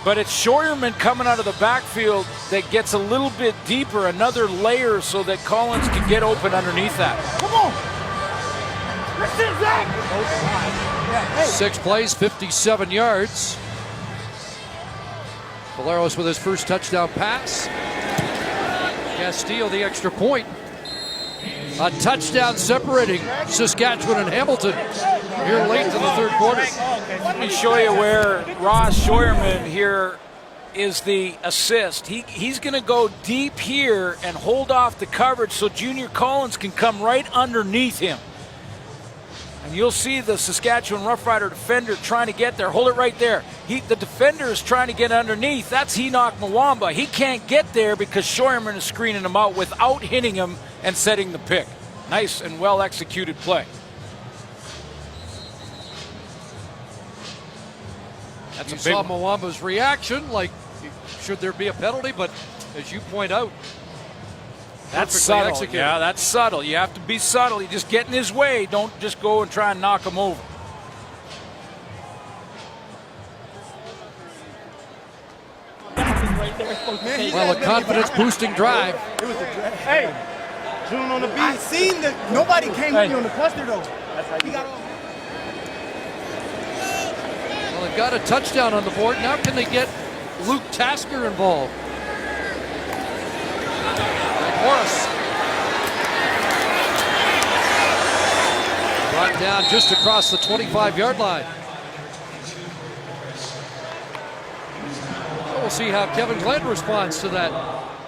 But it's Scheuerman coming out of the backfield that gets a little bit deeper, another layer, so that Collins can get open underneath that. Come on. Let's 6 plays, 57 yards. Collaros with his first touchdown pass. Castillo the extra point. A touchdown separating Saskatchewan and Hamilton here late in the third quarter. Let me show you where Ross Scheuerman here is the assist. He's going to go deep here and hold off the coverage so Junior Collins can come right underneath him. And you'll see the Saskatchewan Roughrider defender trying to get there. Hold it right there. The defender is trying to get underneath. That's Enoch Mwamba. He can't get there because Scheuerman is screening him out without hitting him and setting the pick. Nice and well executed play. That's you saw Mwamba's reaction, like, should there be a penalty? But as you point out, that's subtle. Executed. Yeah, that's subtle. You have to be subtle. You just get in his way. Don't just go and try and knock him over. right there. Well, a confidence-boosting drive. It was a drag. Hey, June on the beat. I seen that. Nobody came with me on the cluster, though. That's how you got off. Well, they've got a touchdown on the board. Now can they get Luke Tasker involved? Morris. Brought down just across the 25-yard line. So we'll see how Kevin Glenn responds to that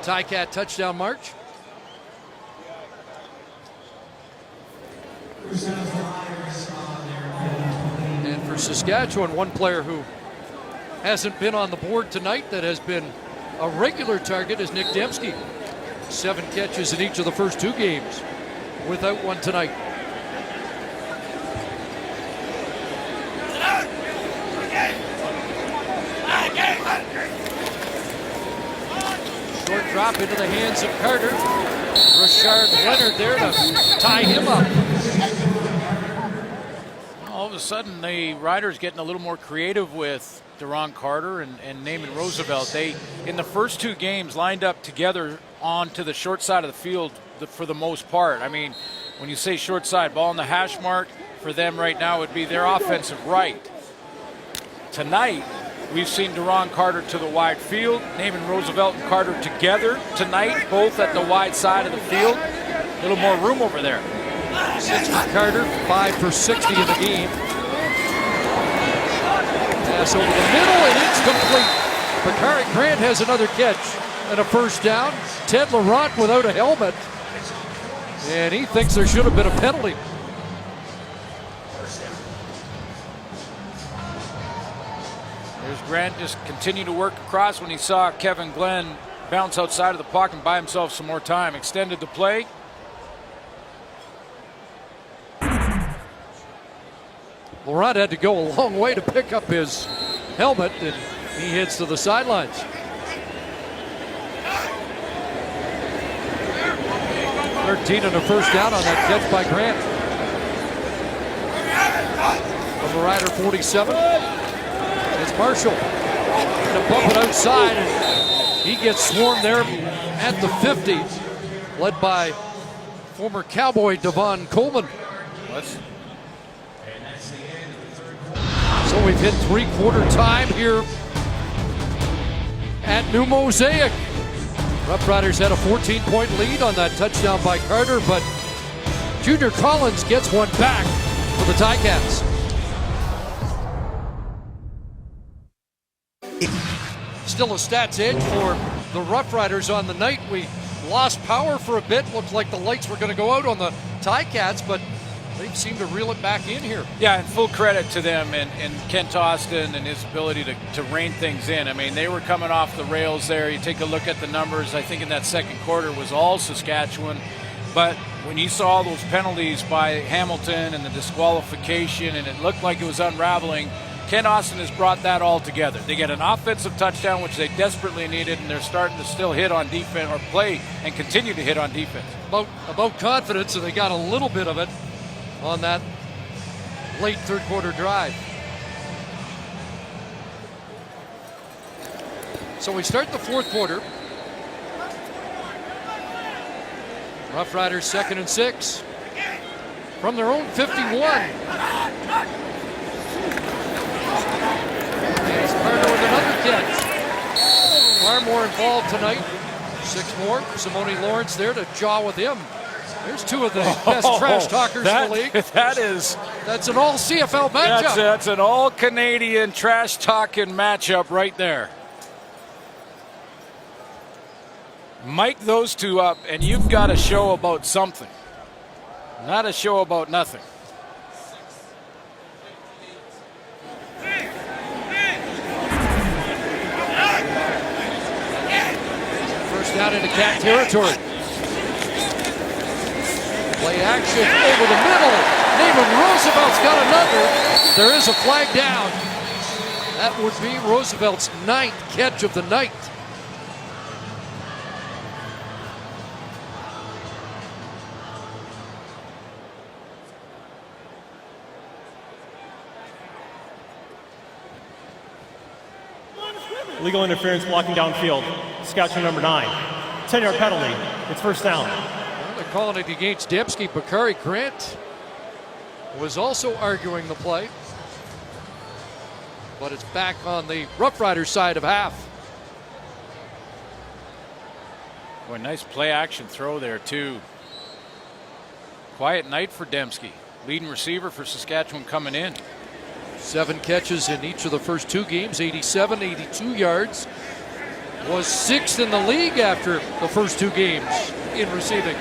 Ticat touchdown march. And for Saskatchewan, one player who hasn't been on the board tonight that has been a regular target is Nick Dembski. 7 catches in each of the first 2 games, without one tonight. Short drop into the hands of Carter. Richard Leonard there to tie him up. All of a sudden, the Riders getting a little more creative with Deron Carter and Naaman Roosevelt. They, in the first 2 games, lined up together onto the short side of the field for the most part. I mean, when you say short side, ball in the hash mark, for them right now would be their offensive right. Tonight, we've seen Deron Carter to the wide field, Naaman Roosevelt and Carter together tonight, both at the wide side of the field. A little more room over there. 6 for Carter, 5 for 60 in the game. Pass over the middle, and it's complete. Bakari Grant has another catch and a first down. Ted Laurent without a helmet, and he thinks there should have been a penalty. There's Grant just continuing to work across when he saw Kevin Glenn bounce outside of the pocket and buy himself some more time. Extended the play. Laurent had to go a long way to pick up his helmet, and he heads to the sidelines. 13 and a first down on that catch by Grant. From the Rider 47, it's Marshall. To bump it outside, and he gets swarmed there at the 50, led by former Cowboy Devon Coleman. So we've hit 3/4 time here at New Mosaic. Roughriders had a 14-point lead on that touchdown by Carter, but Junior Collins gets one back for the Ticats. Still a stats edge for the Roughriders on the night. We lost power for a bit. Looked like the lights were going to go out on the Ticats, but they seem to reel it back in here. Yeah, and full credit to them and Kent Austin and his ability to rein things in. I mean, they were coming off the rails there. You take a look at the numbers. I think in that second quarter was all Saskatchewan. But when you saw those penalties by Hamilton and the disqualification and it looked like it was unraveling, Kent Austin has brought that all together. They get an offensive touchdown, which they desperately needed, and they're starting to still hit on defense or play and continue to hit on defense. About confidence, and they got a little bit of it on that late third-quarter drive. So we start the fourth quarter. Roughriders 2nd and 6 from their own 51. As Carter with another catch. Far more involved tonight. 6 more. Simone Lawrence there to jaw with him. There's 2 of the best trash talkers in the league. That's an all CFL matchup. That's an all Canadian trash talking matchup right there. Mic those 2 up, and you've got a show about something, not a show about nothing. First down into Cat territory. Play action over the middle. Naaman Roosevelt's got another. There is a flag down. That would be Roosevelt's 9th catch of the night. Illegal interference blocking downfield. Saskatchewan number 9. 10-yard penalty. It's first down. Well, they're calling it against Dembski. Bakari Grant was also arguing the play. But it's back on the Roughriders side of half. Boy, nice play action throw there too. Quiet night for Dembski. Leading receiver for Saskatchewan coming in. 7 catches in each of the first 2 games, 87, 82 yards. Was 6th in the league after the first 2 games in receiving.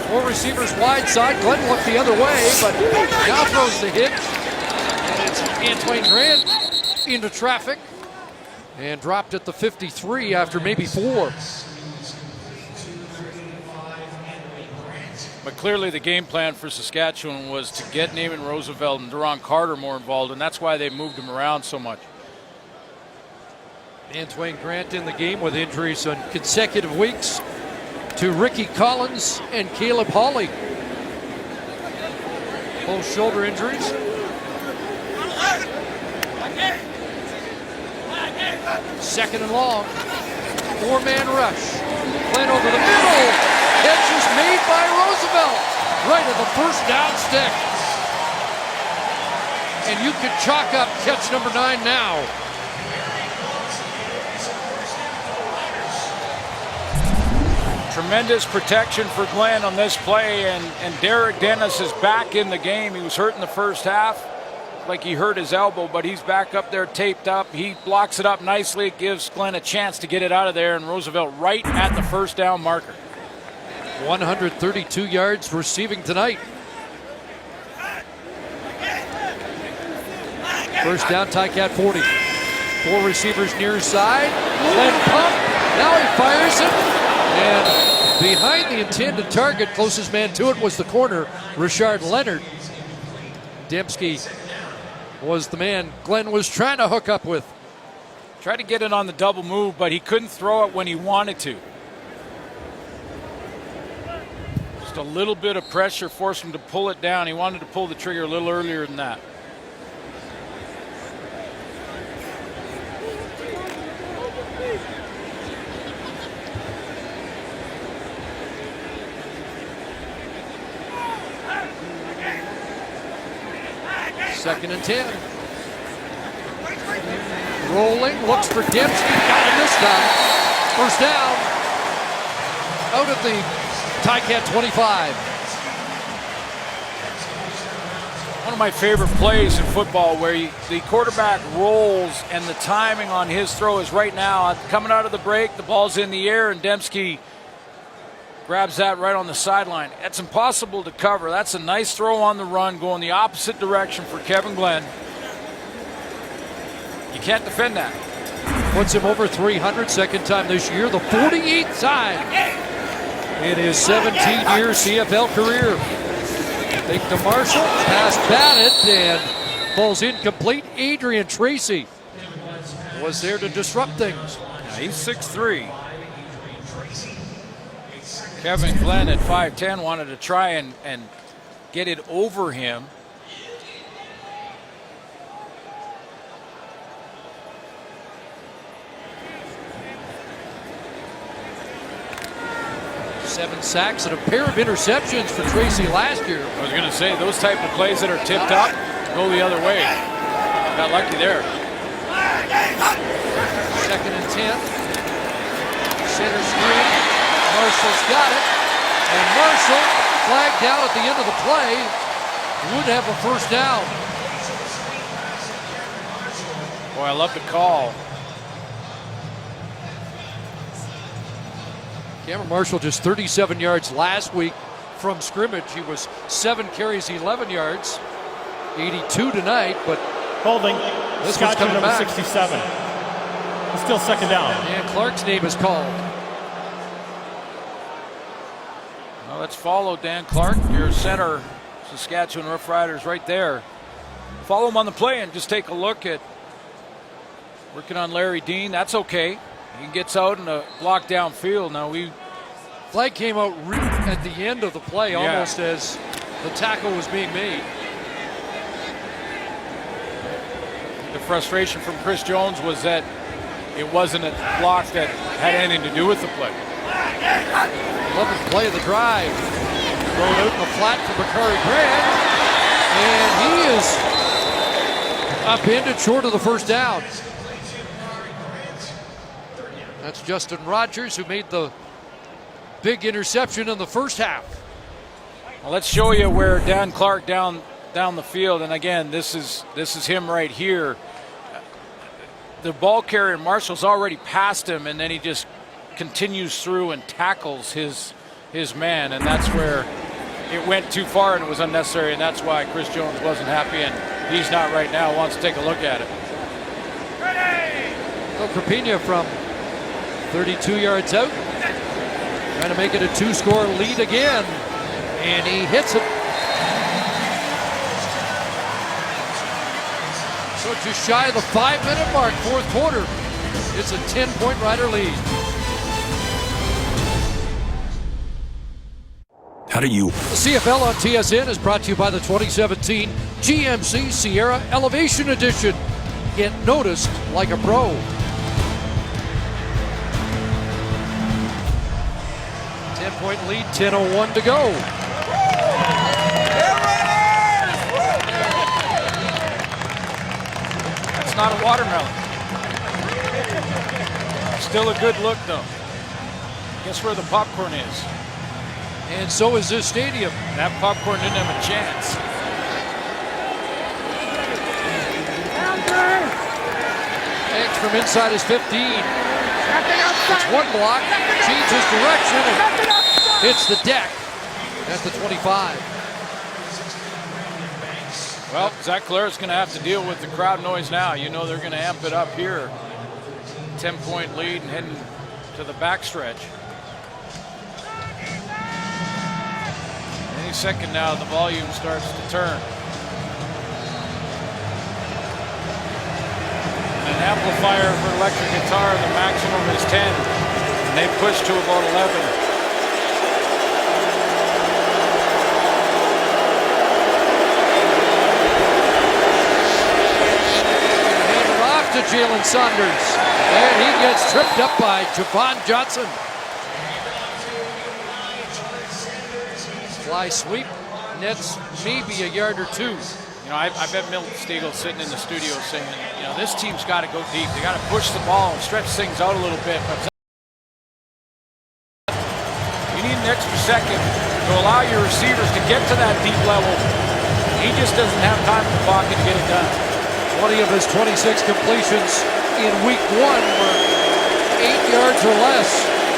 4 receivers wide side. Glenn looked the other way, but now throws the hitch. And it's Antoine Grant into traffic and dropped at the 53 after maybe 4. But clearly the game plan for Saskatchewan was to get Naaman Roosevelt and Duron Carter more involved, and that's why they moved him around so much. Antoine Grant in the game with injuries on consecutive weeks to Ricky Collins and Caleb Hawley. Both shoulder injuries. Second and long. 4-man rush. Glenn over the middle. Catch is made by Roosevelt. Right at the first down stick. And you can chalk up catch number 9 now. Tremendous protection for Glenn on this play, and Derek Dennis is back in the game. He was hurt in the first half, like he hurt his elbow, but he's back up there taped up. He blocks it up nicely. It gives Glenn a chance to get it out of there, and Roosevelt right at the first down marker. 132 yards receiving tonight. First down, Ticat 40. 4 receivers near side. Glenn pump. Now he fires it. And behind the intended target, closest man to it was the corner, Richard Leonard. Dembski was the man Glenn was trying to hook up with. Tried to get it on the double move, but he couldn't throw it when he wanted to. Just a little bit of pressure forced him to pull it down. He wanted to pull the trigger a little earlier than that. Second and 10. Rolling, looks for Dembski, got him this time. First down, out at the Ticat 25. One of my favorite plays in football where the quarterback rolls and the timing on his throw is right now. Coming out of the break, the ball's in the air, and Dembski grabs that right on the sideline. It's impossible to cover. That's a nice throw on the run, going the opposite direction for Kevin Glenn. You can't defend that. Puts him over 300, second time this year, the 48th time in his 17-year CFL career. Fake to Marshall, pass batted, and falls incomplete. Adrian Tracy was there to disrupt things. Yeah, he's 6'3". Kevin Glenn at 5'10" wanted to try and get it over him. Seven sacks and a pair of interceptions for Tracy last year. I was going to say, those type of plays that are tipped up go the other way. Got lucky there. Second and 10. Center screen. Marshall's got it. And Marshall, flagged down at the end of the play, would have a first down. Boy, I love the call. Cameron Marshall just 37 yards last week from scrimmage. He was 7 carries, 11 yards. 82 tonight, but holding. This one's coming number back. 67. It's still second down. And Clark's name is called. Well, let's follow Dan Clark, your center, Saskatchewan Roughriders right there. Follow him on the play and just take a look at working on Larry Dean. That's okay. He gets out in a block downfield. Now flag came out at the end of the play, almost as the tackle was being made. the frustration from Chris Jones was that it wasn't a block that had anything to do with the play. 11th play of the drive. Thrown out in the flat for Bakari Grant. And he is upended short of the first down. That's Justin Rogers, who made the big interception in the first half. Well, let's show you where Dan Clark down the field, and again, this is him right here. The ball carrier Marshall's already past him, and then he just continues through and tackles his man, and that's where it went too far and it was unnecessary, and that's why Chris Jones wasn't happy, and he's not right now. Wants to take a look at it. Well, Crapina from 32 yards out, trying to make it a 2-score lead again, and he hits it. So just shy of the 5-minute mark, fourth quarter. It's a 10-point Rider lead. How do you? The CFL on TSN is brought to you by the 2017 GMC Sierra Elevation Edition. Get noticed like a pro. 10-point lead, 10:01 to go. That's not a watermelon. Still a good look, though. Guess where the popcorn is? And so is this stadium. That popcorn didn't have a chance. X from inside his 15. It's one block, changes direction, and hits the deck at the 25. Well, Zach Clara's going to have to deal with the crowd noise now. You know they're going to amp it up here. 10-point lead and heading to the backstretch. Any second now, the volume starts to turn. An amplifier for electric guitar, the maximum is 10. And they push to about 11. Hand it off to Jalen Saunders. And he gets tripped up by Javon Johnson. Fly sweep, nets maybe a yard or two. You know, I bet Milton Stegall's sitting in the studio saying, you know, this team's got to go deep. They got to push the ball and stretch things out a little bit. But you need an extra second to allow your receivers to get to that deep level. He just doesn't have time in the pocket to get it done. 20 of his 26 completions in week 1 were 8 yards or less,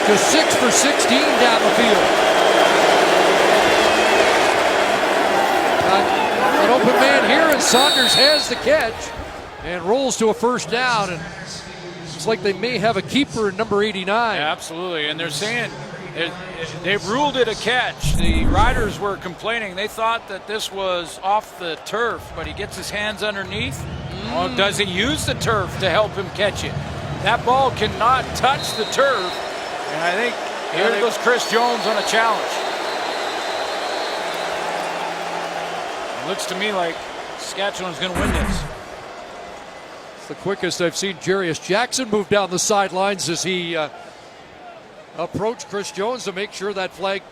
to 6 for 16 down the field. An open man here, and Saunders has the catch and rolls to a first down, and it's like they may have a keeper in number 89. Yeah, absolutely, and they're saying they've ruled it a catch. The Riders were complaining. They thought that this was off the turf, but he gets his hands underneath. Well, does he use the turf to help him catch it? That ball cannot touch the turf, and I think here goes Chris Jones on a challenge. It looks to me like Saskatchewan's going to win this. It's the quickest I've seen Jarius Jackson move down the sidelines as he approached Chris Jones to make sure that flag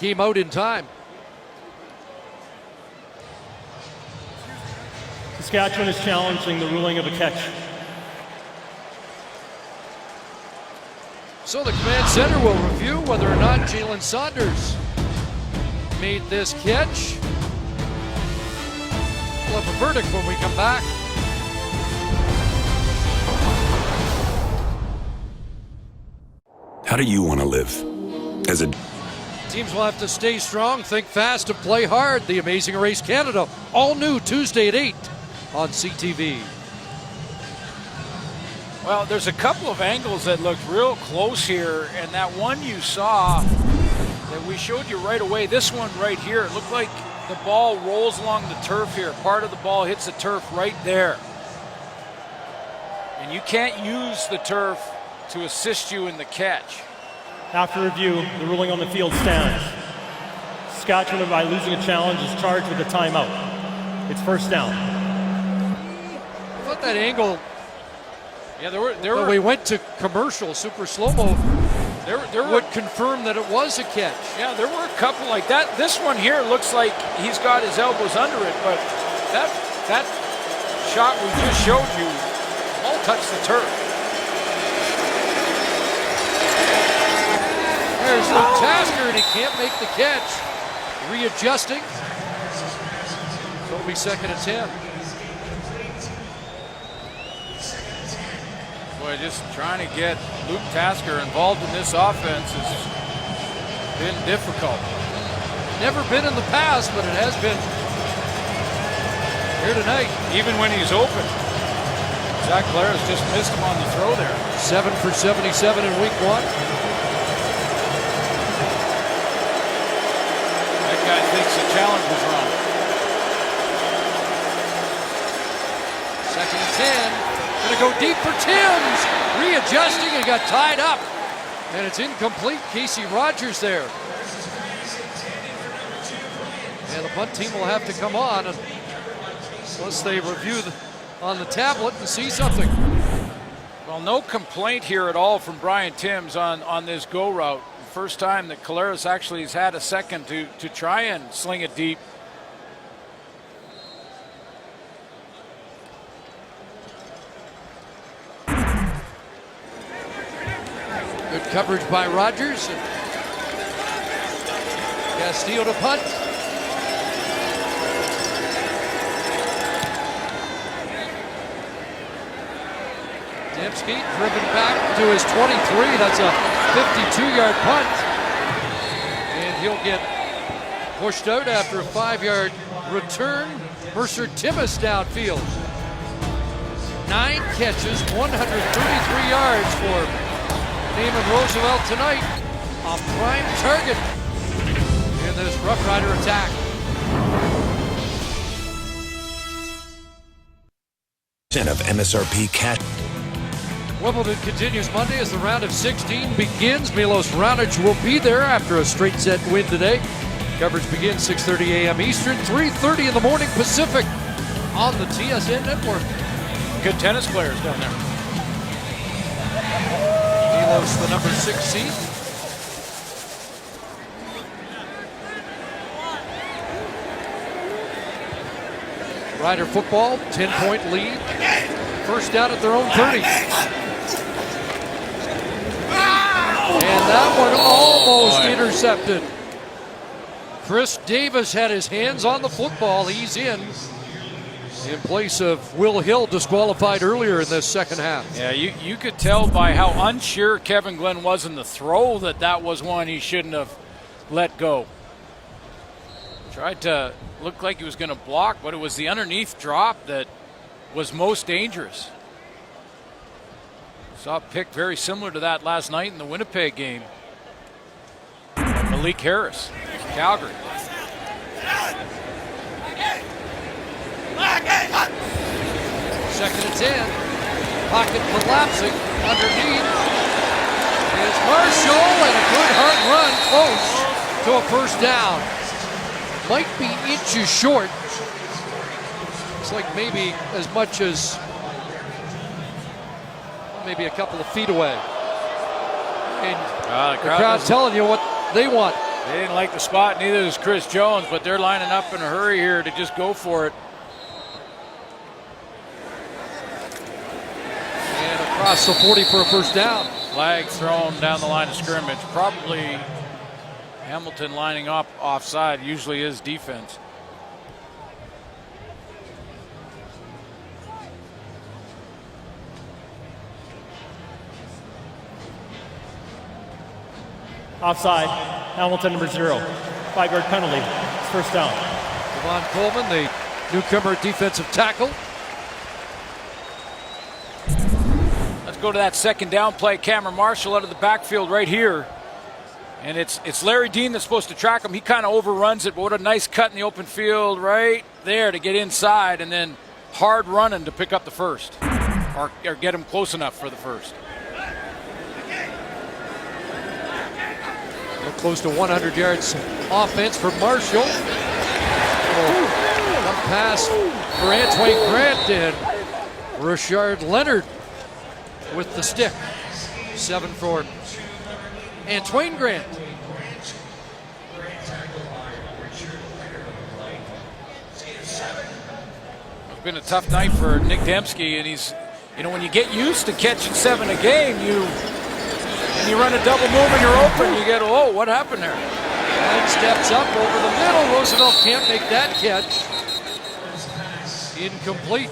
came out in time. Saskatchewan is challenging the ruling of a catch. So the command center will review whether or not Jalen Saunders made this catch. We'll have a verdict when we come back. How do you want to live? As a Teams will have to stay strong, think fast, and play hard. The Amazing Race Canada, all new Tuesday at 8 on CTV. Well, there's a couple of angles that looked real close here, and that one you saw that we showed you right away, this one right here, it looked like the ball rolls along the turf here. Part of the ball hits the turf right there. And you can't use the turf to assist you in the catch. After review, the ruling on the field stands. Saskatchewan, by losing a challenge, is charged with a timeout. It's first down. thought that angle. Yeah, there were. When we went to commercial, super slow-mo, there would confirm that it was a catch. Yeah, there were a couple like that. This one here looks like he's got his elbows under it, but that shot we just showed you all touched the turf. There's Luke Tasker, and he can't make the catch. Readjusting. So it'll be 2nd and 10. Boy, just trying to get Luke Tasker involved in this offense has been difficult. Never been in the past, but it has been here tonight. Even when he's open. Zach Clara's just missed him on the throw there. 7 for 77 in week 1. That guy thinks the challenge was wrong. 2nd and 10. Gonna go deep for Timms. Readjusting and got tied up. And it's incomplete. Casey Rogers there. And the punt team will have to come on unless they review on the tablet and see something. Well, no complaint here at all from Brian Timms on this go route. First time that Collaros actually has had a second to try and sling it deep. Good coverage by Rogers. Castillo to punt. Dembski driven back to his 23. That's a 52-yard punt. And he'll get pushed out after a 5-yard return. Mercer Timmis downfield. 9 catches, 133 yards for Naaman Roosevelt tonight, a prime target in this Rough Rider attack. Of MSRP cash. Wimbledon continues Monday as the round of 16 begins. Milos Raonic will be there after a straight set win today. Coverage begins 6:30 a.m. Eastern, 3:30 in the morning Pacific on the TSN network. Good tennis players down there. Milos, the number 6 seed. Rider football, 10-point lead. First down at their own 30. And that one almost intercepted. Chris Davis had his hands on the football. He's in place of Will Hill, disqualified earlier in this second half. Yeah, you could tell by how unsure Kevin Glenn was in the throw that was one he shouldn't have let go. Tried to look like he was going to block, but it was the underneath drop that was most dangerous. Saw a pick very similar to that last night in the Winnipeg game. Malik Harris, Calgary. Second and 10. Pocket collapsing underneath is Marshall, and a good hard run close to a first down. Might be inches short. Looks like maybe as much as maybe a couple of feet away. And the crowd's telling you what they want. They didn't like the spot, neither does Chris Jones, but they're lining up in a hurry here to just go for it. And across the 40 for a first down. Flag thrown down the line of scrimmage. Probably Hamilton lining up offside, usually is defense. Offside, Hamilton number 0. 5-yard penalty, it's first down. Devon Coleman, the newcomer defensive tackle. Let's go to that second down play. Cameron Marshall out of the backfield right here. And it's Larry Dean that's supposed to track him. He kind of overruns it, but what a nice cut in the open field right there to get inside, and then hard running to pick up the first. Or get him close enough for the first. Close to 100 yards offense for Marshall. Pass for Antoine Grant, and Richard Leonard with the stick. 7 for Antoine Grant. It's been a tough night for Nick Dembski, and he's, you know, when you get used to catching 7 a game, you run a double move and you're open, you get, oh, what happened there? Glenn steps up over the middle. Roosevelt can't make that catch. Incomplete.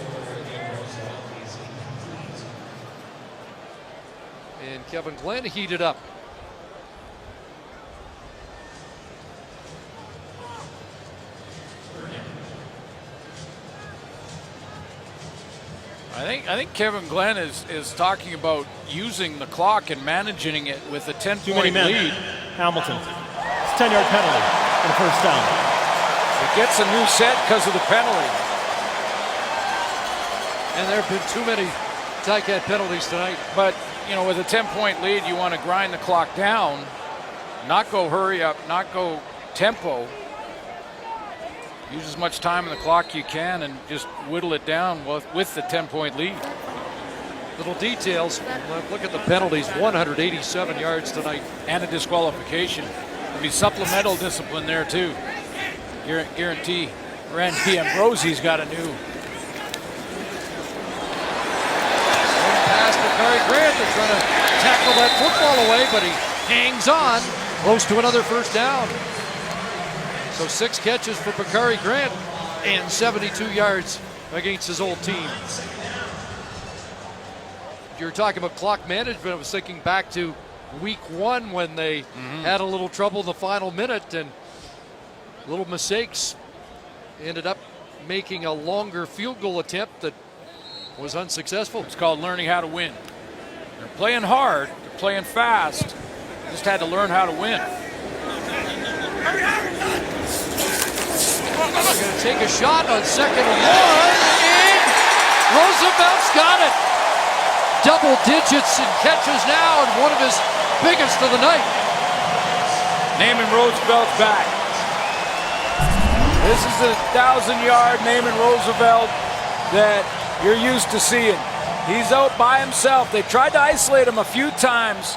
And Kevin Glenn heated up. I think Kevin Glenn is talking about using the clock and managing it with a 10-point lead. Hamilton. It's a 10-yard penalty for the first down. It gets a new set because of the penalty. And there have been too many Ticat penalties tonight. But, you know, with a 10-point lead, you want to grind the clock down, not go hurry up, not go tempo. Use as much time on the clock you can and just whittle it down with the 10-point lead. Little details. Look at the penalties. 187 yards tonight. And a disqualification. There'll be supplemental discipline there, too. Guarantee Randy Ambrosie's got a new. Pass to Bakari Grant. They're trying to tackle that football away, but he hangs on. Close to another first down. So 6 catches for Bakari Grant and 72 yards against his old team. You're talking about clock management. I was thinking back to week 1 when they had a little trouble in the final minute and little mistakes. Ended up making a longer field goal attempt that was unsuccessful. It's called learning how to win. They're playing hard, they're playing fast. Just had to learn how to win. They're going to take a shot on 2nd and 1, and Roosevelt's got it. Double digits in catches now, and one of his biggest of the night. Naaman Roosevelt's back. This is the 1,000-yard Naaman Roosevelt that you're used to seeing. He's out by himself. They tried to isolate him a few times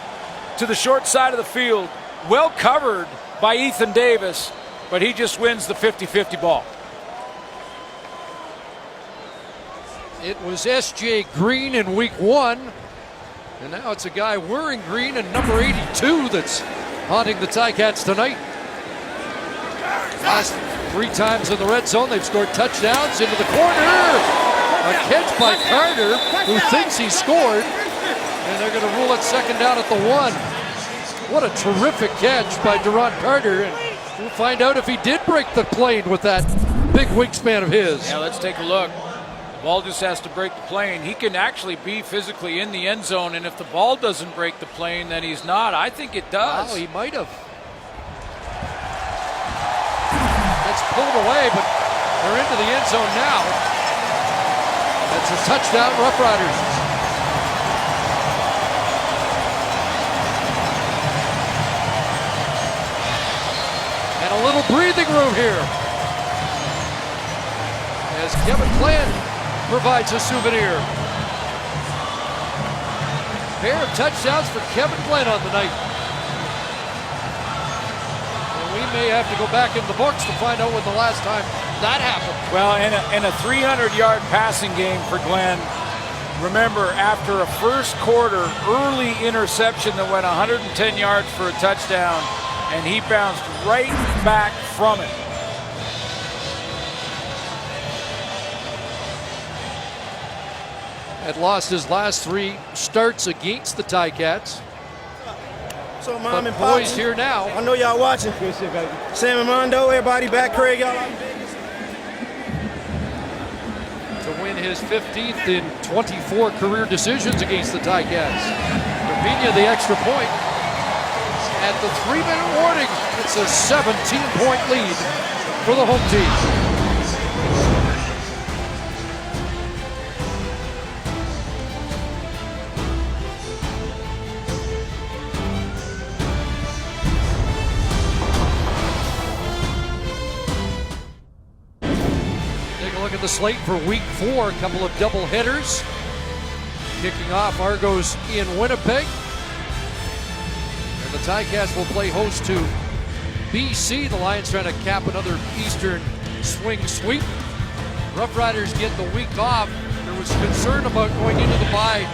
to the short side of the field. Well covered by Ethan Davis, but he just wins the 50-50 ball. It was S.J. Green in week 1, and now it's a guy wearing green and number 82 that's haunting the Ticats tonight. Last 3 times in the red zone, they've scored touchdowns into the corner. A catch by Carter, who thinks he scored, and they're going to rule it 2nd down at the 1. What a terrific catch by Duron Carter, and we'll find out if he did break the plane with that big wingspan of his. Yeah, let's take a look. The ball just has to break the plane. He can actually be physically in the end zone, and if the ball doesn't break the plane, then he's not. I think it does. Wow, he might have. It's pulled away, but they're into the end zone now. That's a touchdown, Roughriders. And a little breathing room here as Kevin Glenn provides a souvenir. Pair of touchdowns for Kevin Glenn on the night. And we may have to go back in the books to find out when the last time that happened. Well, in a 300-yard passing game for Glenn, remember, after a first quarter early interception that went 110 yards for a touchdown, and he bounced right back from it. Had lost his last 3 starts against the Ticats. So Mom and boys Pop, here now. I know y'all watching. Sam and Mondo, everybody back. Craig, y'all. To win his 15th in 24 career decisions against the Ticats. Trevino the extra point. At the 3-minute warning, it's a 17-point lead for the home team. Look at the slate for week 4. A couple of double headers. Kicking off, Argos in Winnipeg. And the Ticats will play host to BC. The Lions trying to cap another Eastern swing sweep. Roughriders get the week off. There was concern about going into the bye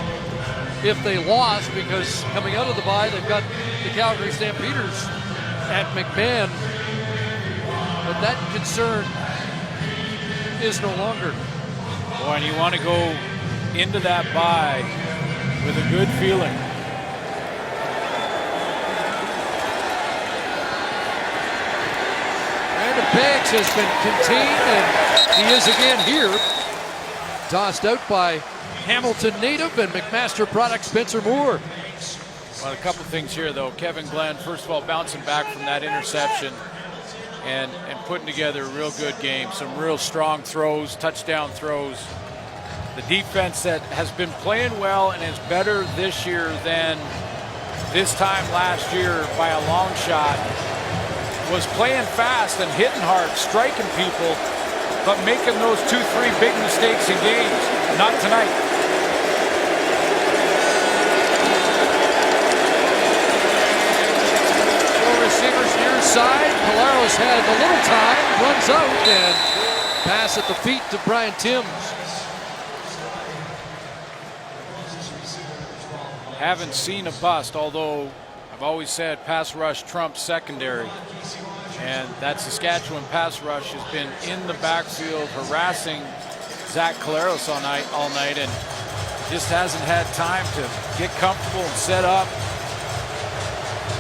if they lost, because coming out of the bye, they've got the Calgary Stampeders at McMahon. But that concern is no longer. Boy, and you want to go into that bye with a good feeling. Brandon Banks has been contained, and he is again here. Tossed out by Hamilton native and McMaster product Spencer Moore. Well, a couple things here, though. Kevin Glenn, first of all, bouncing back from that interception and putting together a real good game. Some real strong throws, touchdown throws. The defense that has been playing well and is better this year than this time last year by a long shot was playing fast and hitting hard, striking people, but making those 2-3 big mistakes in games. Not tonight. Receivers near side. Colaros had a little time, runs out, and pass at the feet to Brian Timms. Haven't seen a bust, although I've always said pass rush trumps secondary. And that Saskatchewan pass rush has been in the backfield harassing Zach Colaros all night, and just hasn't had time to get comfortable and set up.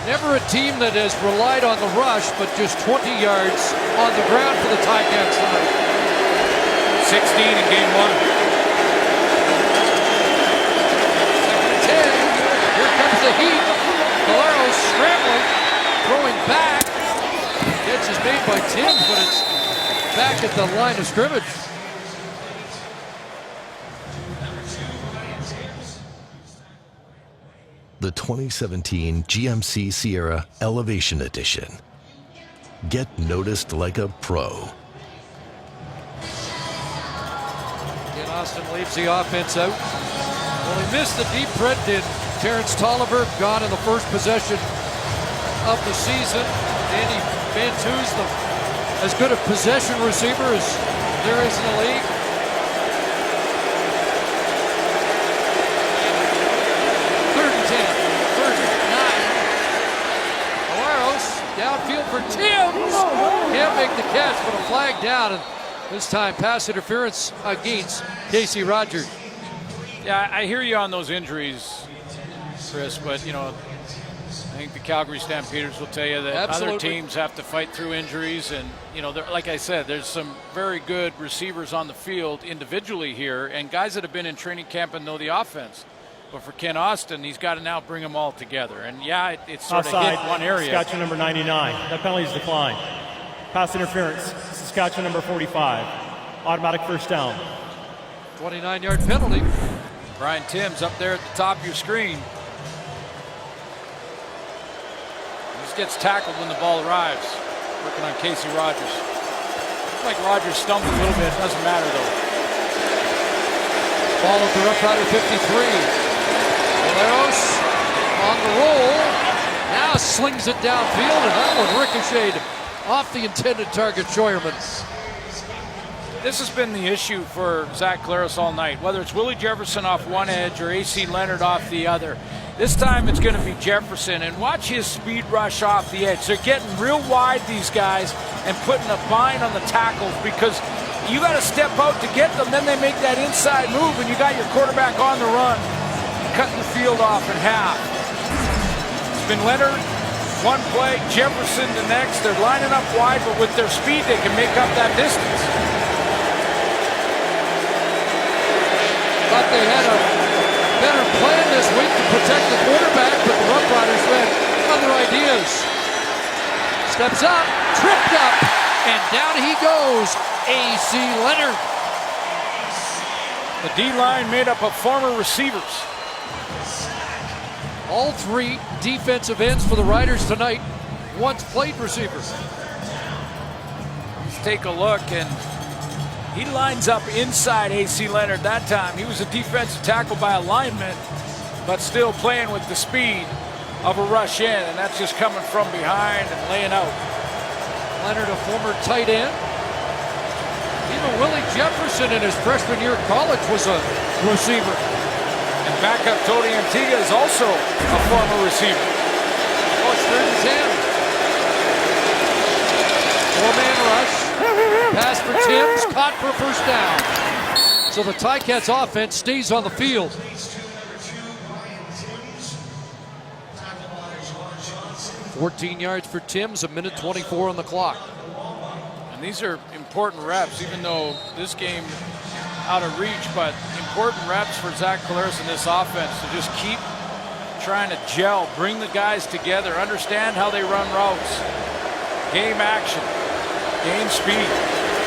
Never a team that has relied on the rush, but just 20 yards on the ground for the Ticats tonight. 16 in game 1. Second and 10. Here comes the heat. Colaros scrambling, throwing back. Catch is made by Timms, but it's back at the line of scrimmage. The 2017 GMC Sierra Elevation Edition. Get noticed like a pro. Again, Austin leaves the offense out. Well, he missed the deep threat, did Terrence Tolliver, gone in the first possession of the season. Andy Bantu's as good a possession receiver as there is in the league. Downfield for Timms. Can't make the catch, but a flag down, and this time pass interference against Casey Rogers. Yeah, I hear you on those injuries, Chris, but you know, I think the Calgary Stampeders will tell you that Absolutely. Other teams have to fight through injuries, and you know, like I said, there's some very good receivers on the field individually here, and guys that have been in training camp and know the offense. But for Ken Austin, he's got to now bring them all together. And yeah, it's sort Offside, of hit one area. Saskatchewan number 99. That penalty is declined. Pass interference, Saskatchewan number 45. Automatic first down. 29-yard penalty. Brian Timms up there at the top of your screen. He just gets tackled when the ball arrives. Working on Casey Rogers. Looks like Rogers stumbled a little bit. Doesn't matter though. Ball at the Roughrider 53. Colaros on the roll. Now slings it downfield, and that one ricocheted off the intended target, Scheuerman. This has been the issue for Zach Colaros all night, whether it's Willie Jefferson off one edge or AC Leonard off the other. This time it's going to be Jefferson, and watch his speed rush off the edge. They're getting real wide, these guys, and putting a bind on the tackles because you got to step out to get them. Then they make that inside move, and you got your quarterback on the run, cutting the field off in half. It's been Leonard one play, Jefferson the next. They're lining up wide, but with their speed, they can make up that distance. Thought they had a better plan this week to protect the quarterback, but the Roughriders had other ideas. Steps up, tripped up, and down he goes. AC Leonard. The D-line made up of former receivers. All three defensive ends for the Riders tonight once played receivers. Let's take a look, and He lines up inside AC Leonard that time. He was a defensive tackle by alignment, but still playing with the speed of a rush in, and that's just coming from behind and laying out. Leonard, a former tight end. Even Willie Jefferson in his freshman year of college was a receiver. And backup Tony Antigua is also a former receiver. Oh, it's third and 10. Four-man rush. Pass for Timms, caught for a first down. So the Ticats offense stays on the field. 14 yards for Timms, 1:24 on the clock. And these are important reps, even though this game out of reach, but important reps for Zach Collaros in this offense to just keep trying to gel, bring the guys together, understand how they run routes, game action, game speed.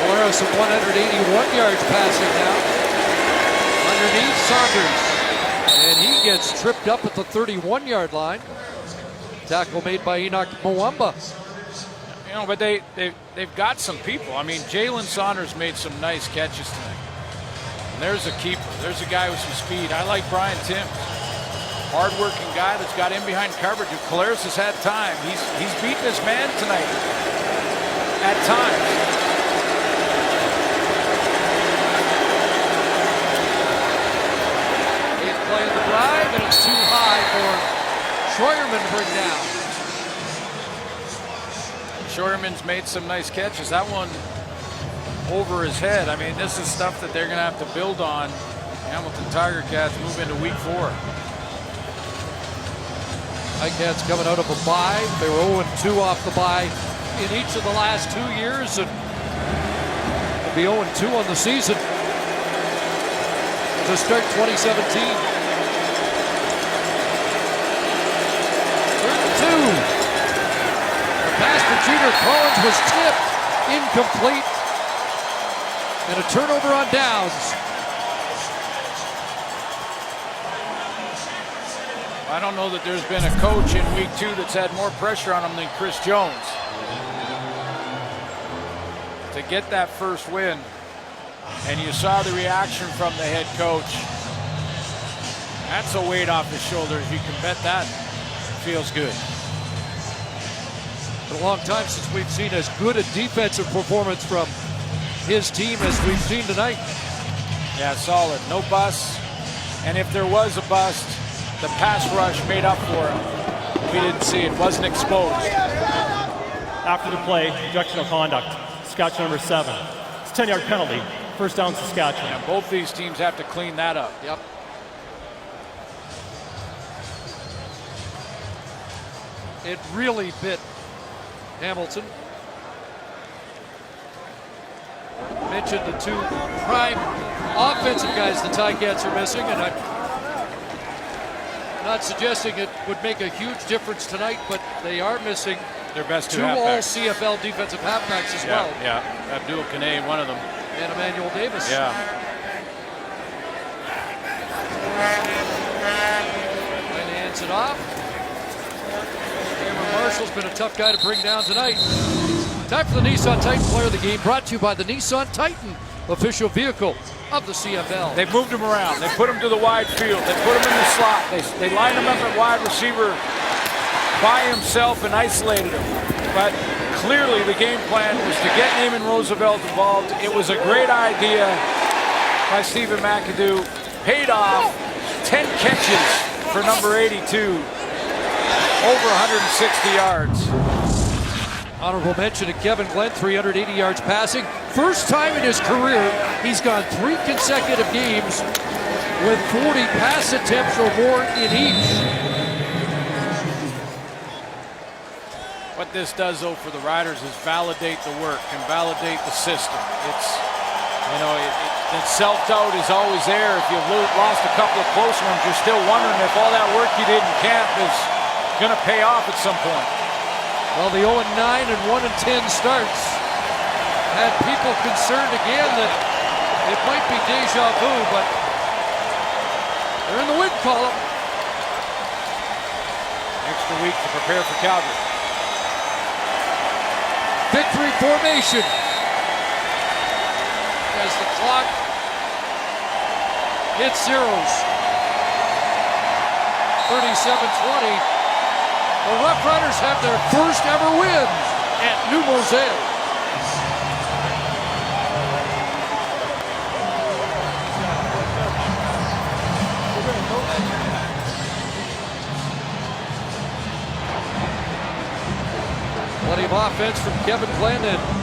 Collaros at 181 yards passing now. Underneath Saunders. And he gets tripped up at the 31-yard line. Tackle made by Enoch Mwamba. You know, but they've got some people. I mean, Jalen Saunders made some nice catches tonight. And there's a keeper. There's a guy with some speed. I like Brian Timms. Hard-working guy that's got in behind coverage. If Collaros has had time, he's beaten his man tonight at times. Play the drive, and it's too high for Scheuerman to bring down. Scheuerman's made some nice catches. That one over his head. I mean, this is stuff that they're going to have to build on. Hamilton Tiger Cats move into week 4. Ticats coming out of a bye. They were 0-2 off the bye in each of the last 2 years, and they'll be 0-2 on the season to start 2017. The pass to Jeter Collins was tipped, incomplete, and a turnover on downs. I don't know that there's been a coach in week 2 that's had more pressure on him than Chris Jones. To get that first win, and you saw the reaction from the head coach. That's a weight off his shoulders. You can bet that feels good. It's been a long time since we've seen as good a defensive performance from his team as we've seen tonight. Yeah, solid. No busts. And if there was a bust, the pass rush made up for it. We didn't see it. Wasn't exposed. After the play, objectional conduct. Saskatchewan number 7. It's a 10-yard penalty. First down, Saskatchewan. And both these teams have to clean that up. Yep. It really bit Hamilton. Mentioned the 2 prime offensive guys the Ticats are missing, and I'm not suggesting it would make a huge difference tonight, but they are missing their best 2 all-CFL defensive halfbacks as well. Yeah, Abdul Kane, one of them. And Emmanuel Davis. Yeah. And hands it off. Cameron Marshall's been a tough guy to bring down tonight. Time for the Nissan Titan Player of the Game, brought to you by the Nissan Titan, official vehicle of the CFL. They've moved him around. They put him to the wide field. They put him in the slot. They lined him up at wide receiver by himself and isolated him. But clearly the game plan was to get Naaman Roosevelt involved. It was a great idea by Stephen McAdoo. Paid off. 10 catches for number 82. Over 160 yards. Honorable mention to Kevin Glenn, 380 yards passing. First time in his career, he's gone 3 consecutive games with 40 pass attempts or more in each. What this does, though, for the Riders is validate the work and validate the system. It's, you know, that self-doubt is always there. If you've lost a couple of close ones, you're still wondering if all that work you did in camp is going to pay off at some point. Well, the 0-9 and 1-10 starts had people concerned again that it might be deja vu, but they're in the win column. Extra week to prepare for Calgary. Victory formation. As as the clock hits zeros. 37-20. The Roughriders have their first ever win at New Mosaic. Plenty of offense from Kevin Glenn and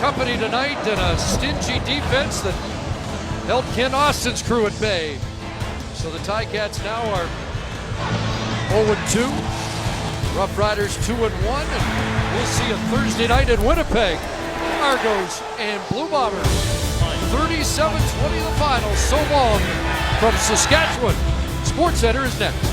company tonight, and a stingy defense that held Ken Austin's crew at bay. So the Ticats now are 0-2. Roughriders 2-1, and we'll see a Thursday night in Winnipeg. Argos and Blue Bombers. 37-20 the final. So long from Saskatchewan. SportsCenter is next.